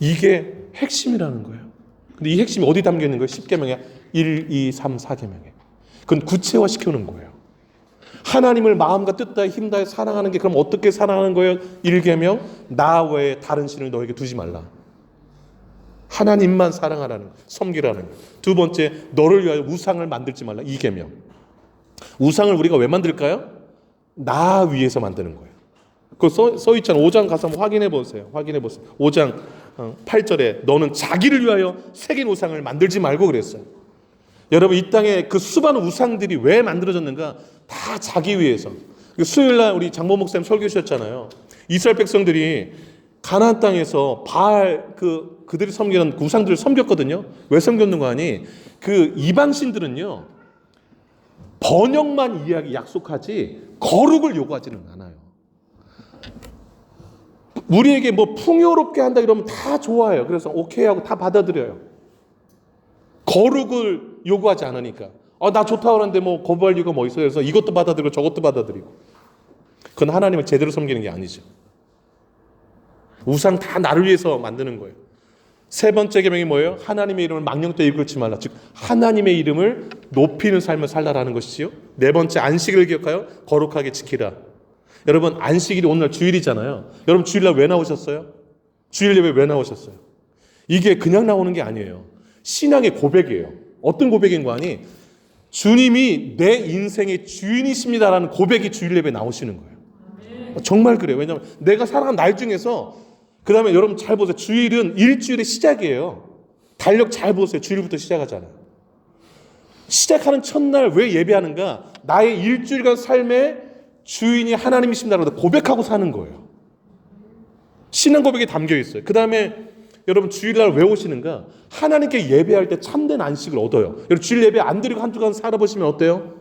이게 핵심이라는 거예요. 근데 이 핵심이 어디 담겨 있는 거예요? 10계명에 1, 2, 3, 4계명에. 그건 구체화시키는 거예요. 하나님을 마음과 뜻 다해 힘 다해 사랑하는 게 그럼 어떻게 사랑하는 거예요? 1계명 나 외에 다른 신을 너에게 두지 말라. 하나님만 사랑하라는 거, 섬기라는 거. 두 번째, 너를 위하여 우상을 만들지 말라. 2계명. 우상을 우리가 왜 만들까요? 나 위해서 만드는 거예요. 그거 써 있잖아요. 5장 가서 한번 확인해 보세요. 5장 8절에 너는 자기를 위하여 새긴 우상을 만들지 말고 그랬어요. 여러분 이 땅에 그 수많은 우상들이 왜 만들어졌는가? 다 자기 위해서. 수요일날 우리 장모 목사님 설교 주셨잖아요. 이스라엘 백성들이 가나안 땅에서 바알 그들이 섬기는 우상들을 섬겼거든요. 왜 섬겼는가 하니 그 이방신들은요 번영만 약속하지 거룩을 요구하지는 않아요. 우리에게 뭐 풍요롭게 한다 이러면 다 좋아해요. 그래서 오케이 하고 다 받아들여요. 거룩을 요구하지 않으니까. 나 좋다고 하는데 뭐 거부할 이유가 뭐 있어요. 그래서 이것도 받아들이고 저것도 받아들이고. 그건 하나님을 제대로 섬기는 게 아니죠. 우상 다 나를 위해서 만드는 거예요. 세 번째 계명이 뭐예요? 하나님의 이름을 망령되이 일컬지 말라. 즉 하나님의 이름을 높이는 삶을 살라라는 것이지요. 네 번째, 안식일을 기억하여 거룩하게 지키라. 여러분, 안식일이 오늘 주일이잖아요. 여러분, 주일날 왜 나오셨어요? 주일 예배 왜 나오셨어요? 이게 그냥 나오는 게 아니에요. 신앙의 고백이에요. 어떤 고백인 거 아니? 주님이 내 인생의 주인이십니다라는 고백이 주일 예배에 나오시는 거예요. 정말 그래요. 왜냐하면 내가 살아간 날 중에서, 그 다음에 여러분 잘 보세요. 주일은 일주일의 시작이에요. 달력 잘 보세요. 주일부터 시작하잖아요. 시작하는 첫날 왜 예배하는가? 나의 일주일간 삶의 주인이 하나님이십니다라고 고백하고 사는 거예요. 신앙 고백이 담겨 있어요. 그 다음에 여러분 주일날 왜 오시는가? 하나님께 예배할 때 참된 안식을 얻어요. 여러분 주일 예배 안 드리고 한 주간 살아보시면 어때요?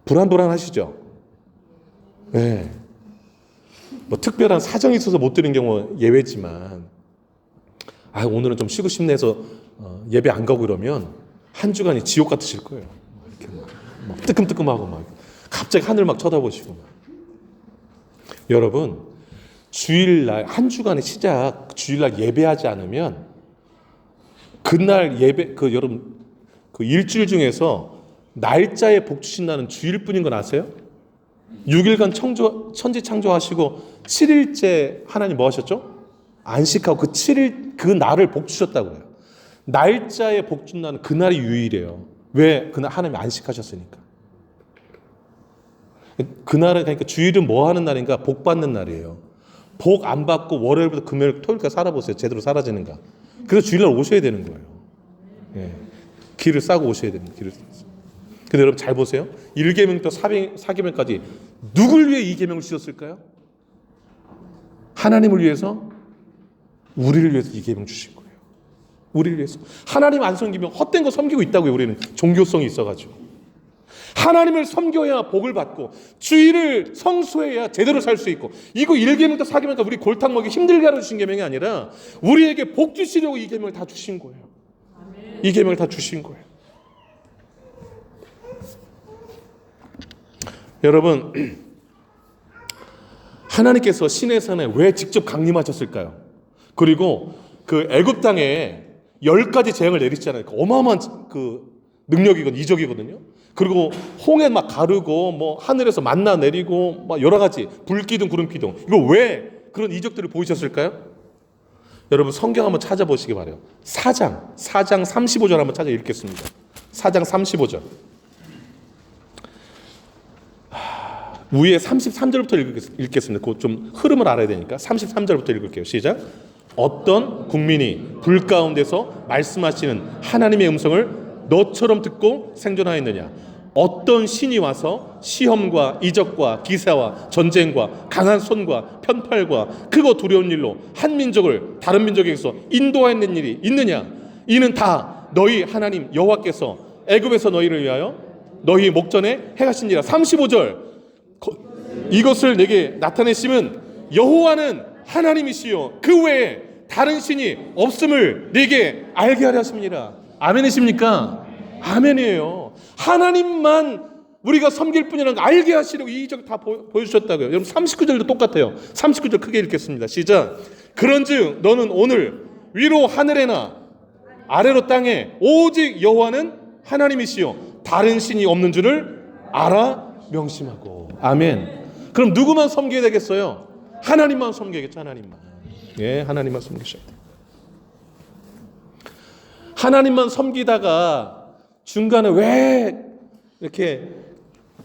불안불안하시죠? 네. 뭐 특별한 사정이 있어서 못 드리는 경우 예외지만, 오늘은 좀 쉬고 싶네 해서 예배 안 가고 이러면 한 주간이 지옥 같으실 거예요. 이렇게 막 뜨끔뜨끔하고 막 갑자기 하늘 막 쳐다보시고 막. 여러분 주일날 한 주간의 시작, 주일날 예배하지 않으면 그날 예배, 여러분 일주일 중에서 날짜에 복 주신다는 주일뿐인 건 아세요? 6일간 천지 창조하시고 7일째 하나님 뭐 하셨죠? 안식하고 그 7일 그 날을 복 주셨다고 해요. 날짜에 복 준다는 그날이 유일이에요. 왜? 그날 하나님이 안식하셨으니까. 그날은, 그러니까 주일은 뭐 하는 날인가? 복 받는 날이에요. 복 안 받고 월요일부터 금요일, 토요일까지 살아보세요. 제대로 사라지는가? 그래서 주일날 오셔야 되는 거예요. 예. 길을 싸고 오셔야 됩니다. 길을 싸서. 근데 여러분 잘 보세요. 1계명부터 4계명까지 누굴 위해 2계명을 주셨을까요? 하나님을 위해서, 우리를 위해서 2계명 주신 거예요. 우리를 위해서. 하나님 안 섬기면 헛된 거 섬기고 있다고요. 우리는 종교성이 있어가지고. 하나님을 섬겨야 복을 받고 주일을 성수해야 제대로 살 수 있고, 이거 1계명부터 4계명까지 우리 골탕 먹기 힘들게 하러 주신 계명이 아니라 우리에게 복 주시려고 2계명을 다 주신 거예요. 2계명을 다 주신 거예요. 여러분, 하나님께서 시내산에 왜 직접 강림하셨을까요? 그리고 그 애굽 땅에 10가지 재앙을 내리시잖아요. 어마어마한 그 능력이건 이적이거든요. 그리고 홍해 막 가르고 뭐 하늘에서 만나 내리고 막 여러 가지 불기둥 구름기둥, 이거 왜 그런 이적들을 보이셨을까요? 여러분 성경 한번 찾아보시기 바라요. 4장 35절 한번 찾아 읽겠습니다. 4장 35절. 위에 33절부터 읽겠습니다. 그 좀 흐름을 알아야 되니까 33절부터 읽을게요. 시작. 어떤 국민이 불 가운데서 말씀하시는 하나님의 음성을 너처럼 듣고 생존하였느냐? 어떤 신이 와서 시험과 이적과 기사와 전쟁과 강한 손과 편팔과 크고 두려운 일로 한 민족을 다른 민족에게서 인도하였는 일이 있느냐? 이는 다 너희 하나님 여호와께서 애굽에서 너희를 위하여 너희 목전에 행하시니라. 35절. 이것을 내게 나타내심은 여호와는 하나님이시요 그 외에 다른 신이 없음을 내게 알게 하려 하십니다. 아멘이십니까? 아멘이에요. 하나님만 우리가 섬길 뿐이라는 걸 알게 하시려고 이 이적 다 보여주셨다고요. 여러분 39절도 똑같아요. 39절 크게 읽겠습니다. 시작. 그런즉 너는 오늘 위로 하늘에나 아래로 땅에 오직 여호와는 하나님이시요 다른 신이 없는 줄을 알아 명심하고. 아멘. 그럼 누구만 섬겨야 되겠어요? 하나님만 섬겨야겠죠. 하나님만. 예, 하나님만 섬기셔야 돼요. 하나님만 섬기다가 중간에 왜 이렇게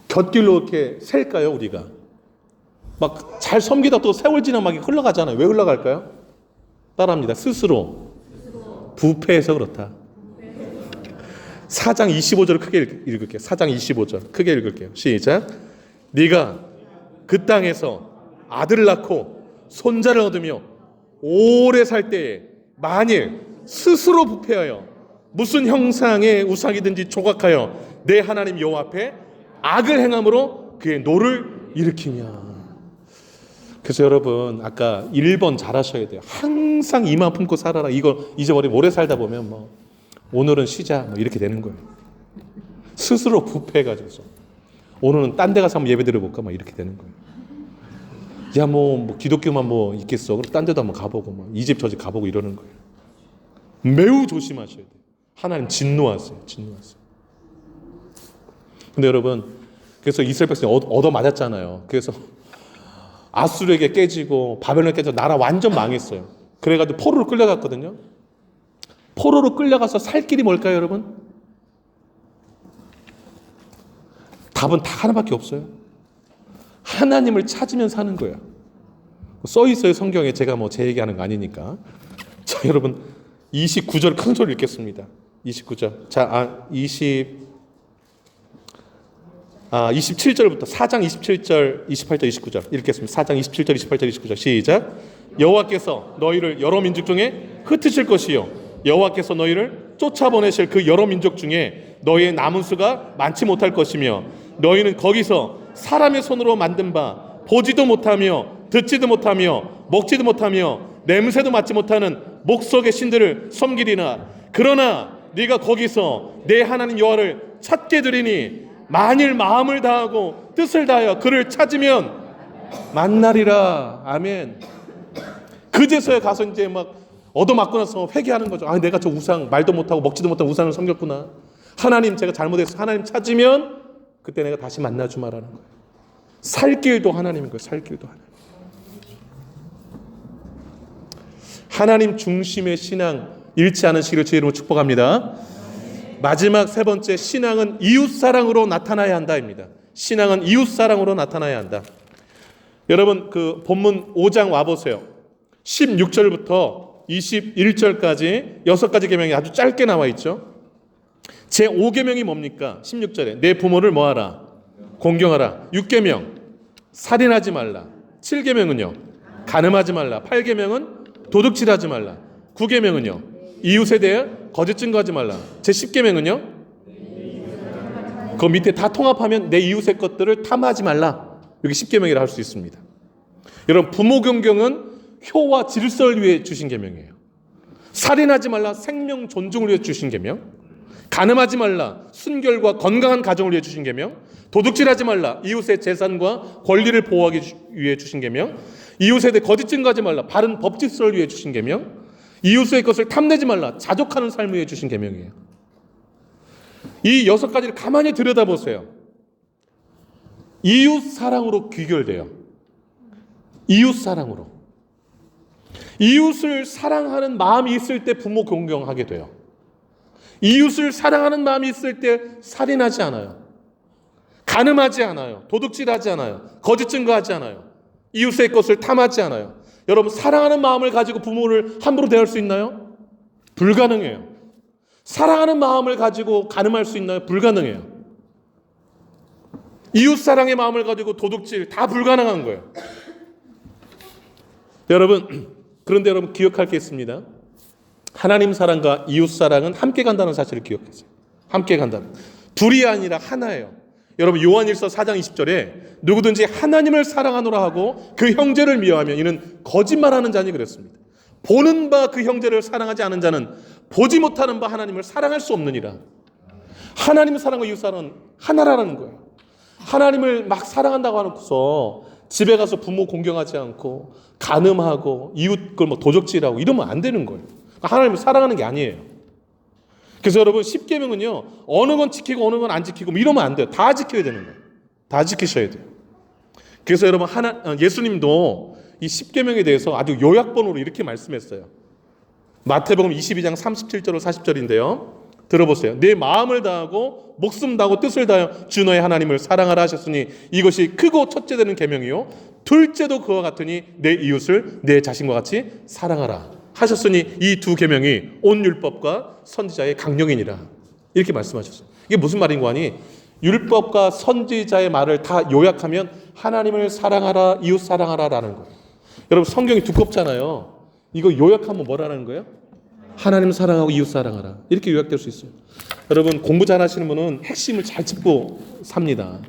곁길로 이렇게 셀까요? 우리가 막 잘 섬기다 또 세월 지나 막 흘러가잖아요. 왜 흘러갈까요? 따라합니다. 스스로 부패해서 그렇다. 4장 25절을 크게 읽을게요. 4장 25절 크게 읽을게요. 시작. 네가 그 땅에서 아들을 낳고 손자를 얻으며 오래 살 때에 만일 스스로 부패하여 무슨 형상의 우상이든지 조각하여 내 하나님 여호와 앞에 악을 행함으로 그의 노를 일으키냐. 그래서 여러분 아까 1번 잘하셔야 돼요. 항상 이만 품고 살아라. 이거 잊어버리면 오래 살다 보면 뭐 오늘은 쉬자 뭐 이렇게 되는 거예요. 스스로 부패해가지고서 오늘은 딴 데 가서 한번 예배 드려볼까 막 이렇게 되는 거예요. 야 뭐 기독교만 뭐 있겠어. 그럼 딴 데도 한번 가보고 막 이 집 저 집 가보고 이러는 거예요. 매우 조심하셔야 돼요. 하나님 진노하세요. 진노하세요. 근데 여러분 그래서 이스라엘 백성이 얻어 맞았잖아요. 그래서 아수르에게 깨지고 바벨론에 깨져 나라 완전 망했어요. 그래가지고 포로로 끌려갔거든요. 포로로 끌려가서 살 길이 뭘까요, 여러분? 답은 다 하나밖에 없어요. 하나님을 찾으면 사는 거예요. 써 있어요, 성경에. 제가 뭐 제 얘기하는 거 아니니까. 자, 여러분 29절 큰 소리 읽겠습니다. 29절. 자, 27절부터 4장 27절, 28절, 29절 읽겠습니다. 4장 27절, 28절, 29절 시작. 여호와께서 너희를 여러 민족 중에 흩으실 것이요 여호와께서 너희를 쫓아보내실 그 여러 민족 중에 너희의 남은 수가 많지 못할 것이며 너희는 거기서 사람의 손으로 만든 바 보지도 못하며 듣지도 못하며 먹지도 못하며 냄새도 맡지 못하는 목석의 신들을 섬기리나 그러나 네가 거기서 내 하나님 여호와를 찾게 되리니 만일 마음을 다하고 뜻을 다하여 그를 찾으면 만나리라. 아멘. 그제서야 가서 이제 막 얻어맞고 나서 회개하는 거죠. 아, 내가 저 우상 말도 못하고 먹지도 못하고 우상을 섬겼구나. 하나님 제가 잘못했어. 하나님 찾으면 그때 내가 다시 만나주마라는 거예요. 살 길도 하나님인 거예요. 살 길도 하나님. 하나님 중심의 신앙 잃지 않으시기를 주의 이름으로 축복합니다. 마지막 세 번째, 신앙은 이웃사랑으로 나타나야 한다입니다. 신앙은 이웃사랑으로 나타나야 한다. 여러분 그 본문 5장 와보세요. 16절부터 21절까지 6가지 계명이 아주 짧게 나와 있죠. 제5계명이 뭡니까? 16절에 내 부모를 뭐하라? 공경하라. 6계명 살인하지 말라. 7계명은요 간음하지 말라. 8계명은 도둑질하지 말라. 9계명은요 이웃에 대해 거짓 증거하지 말라. 제 10계명은요 그 밑에 다 통합하면 내 이웃의 것들을 탐하지 말라. 여기 10계명이라 할 수 있습니다. 여러분 부모 경경은 효와 질서를 위해 주신 계명이에요. 살인하지 말라. 생명 존중을 위해 주신 계명. 간음하지 말라. 순결과 건강한 가정을 위해 주신 계명. 도둑질하지 말라. 이웃의 재산과 권리를 보호하기 위해 주신 계명. 이웃에 대해 거짓 증거하지 말라. 바른 법 질서를 위해 주신 계명. 이웃의 것을 탐내지 말라. 자족하는 삶을 위해 주신 계명이에요. 이 6가지를 가만히 들여다보세요. 이웃 사랑으로 귀결돼요. 이웃 사랑으로. 이웃을 사랑하는 마음이 있을 때 부모 공경하게 돼요. 이웃을 사랑하는 마음이 있을 때 살인하지 않아요. 간음하지 않아요. 도둑질하지 않아요. 거짓 증거하지 않아요. 이웃의 것을 탐하지 않아요. 여러분 사랑하는 마음을 가지고 부모를 함부로 대할 수 있나요? 불가능해요. 사랑하는 마음을 가지고 간음할 수 있나요? 불가능해요. 이웃 사랑의 마음을 가지고 도둑질 다 불가능한 거예요. 여러분 그런데 여러분 기억할 게 있습니다. 하나님 사랑과 이웃 사랑은 함께 간다는 사실을 기억하세요. 함께 간다는. 둘이 아니라 하나예요. 여러분 요한일서 4장 20절에 누구든지 하나님을 사랑하노라 하고 그 형제를 미워하면 이는 거짓말하는 자니 그랬습니다. 보는 바 그 형제를 사랑하지 않은 자는 보지 못하는 바 하나님을 사랑할 수 없느니라. 하나님 사랑과 이웃 사랑은 하나라는 거예요. 하나님을 막 사랑한다고 하놓고서 집에 가서 부모 공경하지 않고 간음하고 이웃 걸 뭐 도적질하고 이러면 안 되는 거예요. 하나님을 사랑하는 게 아니에요. 그래서 여러분 10계명은요 어느 건 지키고 어느 건 안 지키고 뭐 이러면 안 돼요. 다 지켜야 되는 거예요. 다 지키셔야 돼요. 그래서 여러분 예수님도 이 10계명에 대해서 아주 요약본으로 이렇게 말씀했어요. 마태복음 22장 37절로 40절인데요. 들어보세요. 내 마음을 다하고 목숨 다하고 뜻을 다하여 주 너의 하나님을 사랑하라 하셨으니 이것이 크고 첫째 되는 계명이요 둘째도 그와 같으니 내 이웃을 내 자신과 같이 사랑하라 하셨으니 이 두 계명이 온 율법과 선지자의 강령이니라. 이렇게 말씀하셨어요. 이게 무슨 말인 거 아니? 율법과 선지자의 말을 다 요약하면 하나님을 사랑하라, 이웃 사랑하라라는 거예요. 여러분 성경이 두껍잖아요. 이거 요약하면 뭐라는 거예요? 하나님 사랑하고 이웃 사랑하라. 이렇게 요약될 수 있어요. 여러분 공부 잘하시는 분은 핵심을 잘 짚고 삽니다.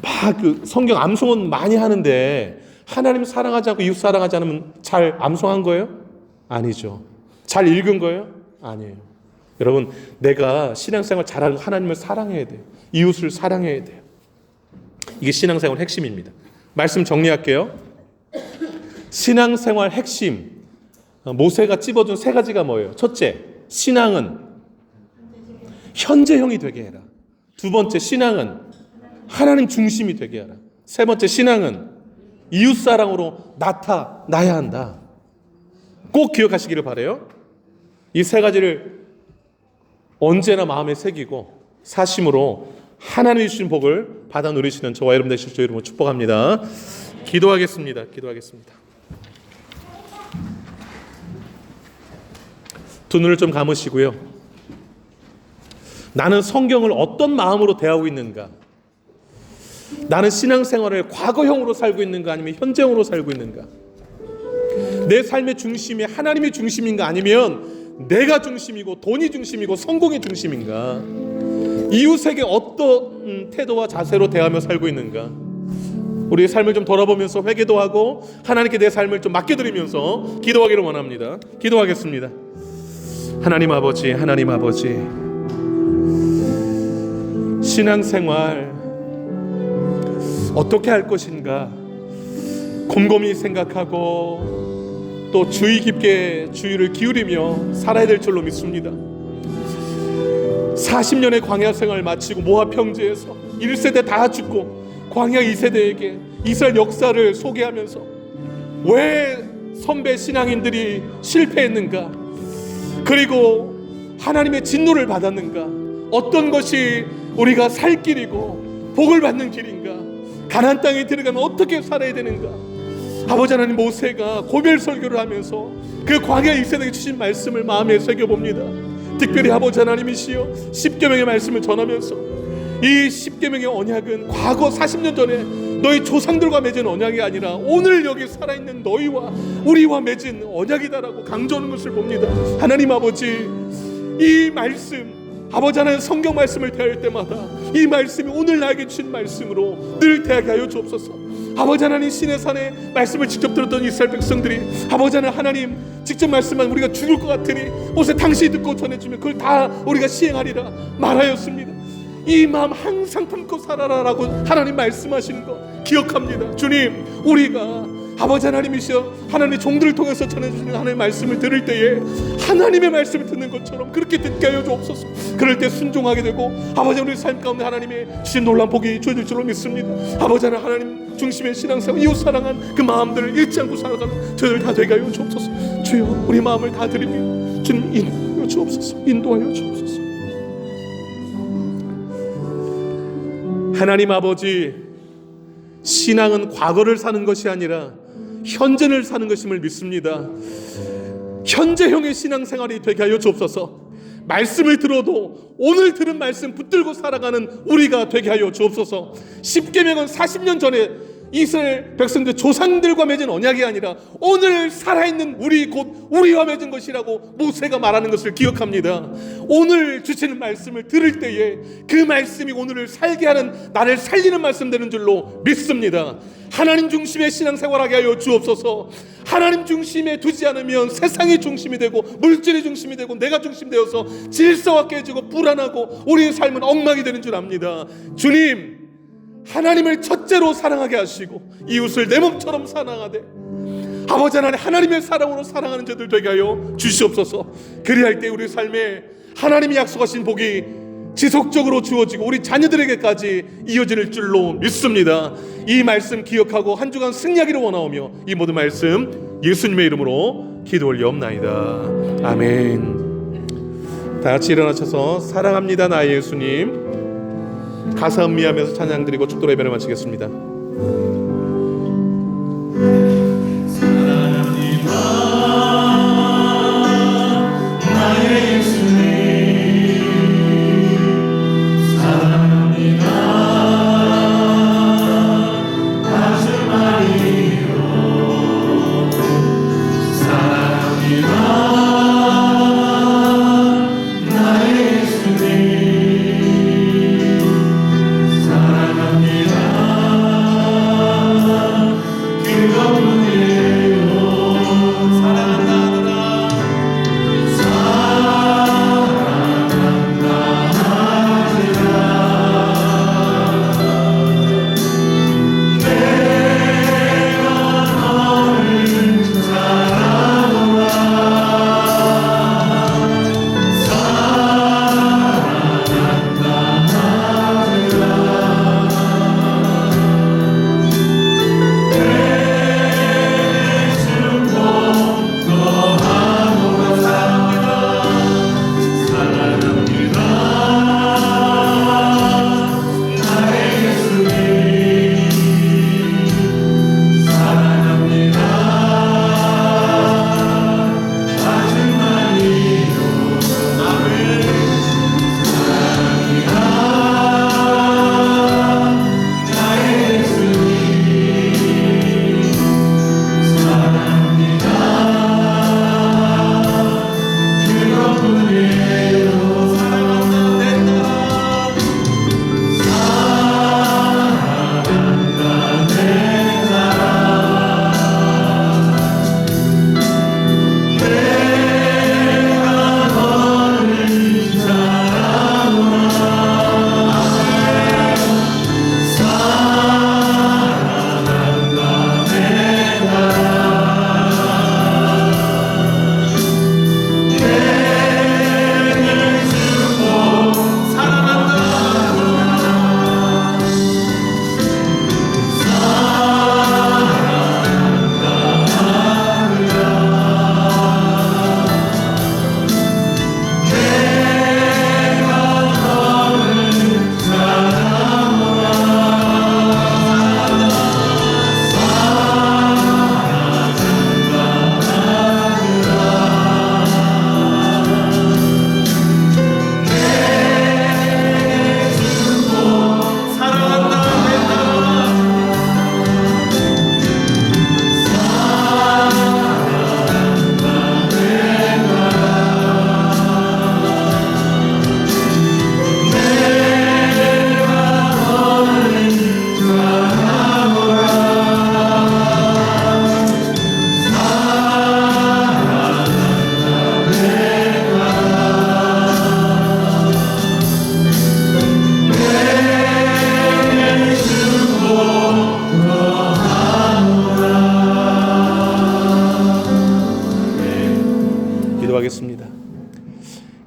막 그 성경 암송은 많이 하는데 하나님 사랑하지 않고 이웃 사랑하지 않으면 잘 암송한 거예요? 아니죠. 잘 읽은 거예요? 아니에요. 여러분, 내가 신앙생활 잘하고 하나님을 사랑해야 돼요. 이웃을 사랑해야 돼요. 이게 신앙생활 핵심입니다. 말씀 정리할게요. 신앙생활 핵심, 모세가 찝어준 세 가지가 뭐예요? 첫째, 신앙은 현재형이 되게 해라. 두 번째, 신앙은 하나님 중심이 되게 하라. 세 번째, 신앙은 이웃사랑으로 나타나야 한다. 꼭 기억하시기를 바라요. 이 세 가지를 언제나 마음에 새기고 사심으로 하나님이 주신 복을 받아 누리시는 저와 여러분 되실 주 이름으로 축복합니다. 기도하겠습니다. 두 눈을 좀 감으시고요. 나는 성경을 어떤 마음으로 대하고 있는가? 나는 신앙생활을 과거형으로 살고 있는가 아니면 현재형으로 살고 있는가? 내 삶의 중심이 하나님이 중심인가 아니면 내가 중심이고 돈이 중심이고 성공이 중심인가? 이웃에게 어떤 태도와 자세로 대하며 살고 있는가? 우리의 삶을 좀 돌아보면서 회개도 하고 하나님께 내 삶을 좀 맡겨드리면서 기도하기를 원합니다. 기도하겠습니다. 하나님 아버지, 신앙생활 어떻게 할 것인가 곰곰이 생각하고 또 주의 깊게 주의를 기울이며 살아야 될 줄로 믿습니다. 40년의 광야 생활을 마치고 모압 평지에서 1세대 다 죽고 광야 2세대에게 이스라엘 역사를 소개하면서 왜 선배 신앙인들이 실패했는가, 그리고 하나님의 진노를 받았는가, 어떤 것이 우리가 살 길이고 복을 받는 길인가, 가나안 땅에 들어가면 어떻게 살아야 되는가. 아버지 하나님, 모세가 고별 설교를 하면서 그 광야 1세대에 주신 말씀을 마음에 새겨봅니다. 특별히 아버지 하나님이시여, 십계명의 말씀을 전하면서 이 십계명의 언약은 과거 40년 전에 너희 조상들과 맺은 언약이 아니라 오늘 여기 살아있는 너희와 우리와 맺은 언약이다라고 강조하는 것을 봅니다. 하나님 아버지, 이 말씀, 아버지 하나님 성경 말씀을 대할 때마다 이 말씀이 오늘 나에게 주신 말씀으로 늘 대하게 하여 주옵소서. 아버지 하나님, 시내산의 말씀을 직접 들었던 이스라엘 백성들이 아버지 하나님 직접 말씀만 우리가 죽을 것 같으니 모세 당신이 듣고 전해주면 그걸 다 우리가 시행하리라 말하였습니다. 이 마음 항상 품고 살아라라고 하나님 말씀하시는 거 기억합니다. 주님, 우리가 아버지 하나님이시여 하나님의 종들을 통해서 전해주시는 하나님의 말씀을 들을 때에 하나님의 말씀을 듣는 것처럼 그렇게 듣게 하여 주옵소서. 그럴 때 순종하게 되고 아버지 우리 삶 가운데 하나님의 주신 놀라운 복이 주어질 줄로 믿습니다. 아버지 하나님 중심의 신앙생활, 이웃 사랑한 그 마음들을 잃지 않고 살아가는 저희들 다 되게 하여 주옵소서. 주여, 우리 마음을 다 드리며 주님 인도하여 주옵소서. 인도하여 주옵소서. 하나님 아버지, 신앙은 과거를 사는 것이 아니라 현재를 사는 것임을 믿습니다. 현재형의 신앙생활이 되게 하여 주옵소서. 말씀을 들어도 오늘 들은 말씀 붙들고 살아가는 우리가 되게 하여 주옵소서. 십계명은 40년 전에 이스라엘 백성들 조상들과 맺은 언약이 아니라 오늘 살아있는 우리 곧 우리와 맺은 것이라고 모세가 말하는 것을 기억합니다. 오늘 주시는 말씀을 들을 때에 그 말씀이 오늘을 살게 하는, 나를 살리는 말씀 되는 줄로 믿습니다. 하나님 중심의 신앙생활하게 하여 주옵소서. 하나님 중심에 두지 않으면 세상이 중심이 되고 물질이 중심이 되고 내가 중심 되어서 질서가 깨지고 불안하고 우리의 삶은 엉망이 되는 줄 압니다. 주님, 하나님을 첫째로 사랑하게 하시고 이웃을 내 몸처럼 사랑하되 아버지 하나님, 하나님의 사랑으로 사랑하는 자들 되게 하여 주시옵소서. 그리할 때 우리 삶에 하나님이 약속하신 복이 지속적으로 주어지고 우리 자녀들에게까지 이어질 줄로 믿습니다. 이 말씀 기억하고 한 주간 승리하기를 원하오며 이 모든 말씀 예수님의 이름으로 기도 올려옵나이다. 아멘. 다 같이 일어나셔서 사랑합니다 나의 예수님 가사 음미하면서 찬양 드리고 축도 예배를 마치겠습니다. 사랑합니다.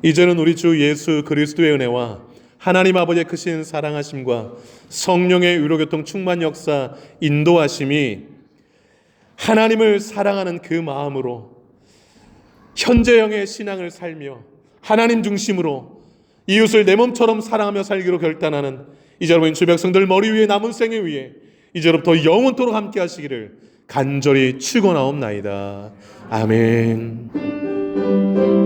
이제는 우리 주 예수 그리스도의 은혜와 하나님 아버지의 크신 사랑하심과 성령의 위로교통 충만 역사 인도하심이 하나님을 사랑하는 그 마음으로 현재형의 신앙을 살며 하나님 중심으로 이웃을 내 몸처럼 사랑하며 살기로 결단하는 이제로부터 주 백성들 머리 위에 남은 생애 위에 이제로부터 영원토록 함께 하시기를 간절히 축원하옵나이다. 아멘.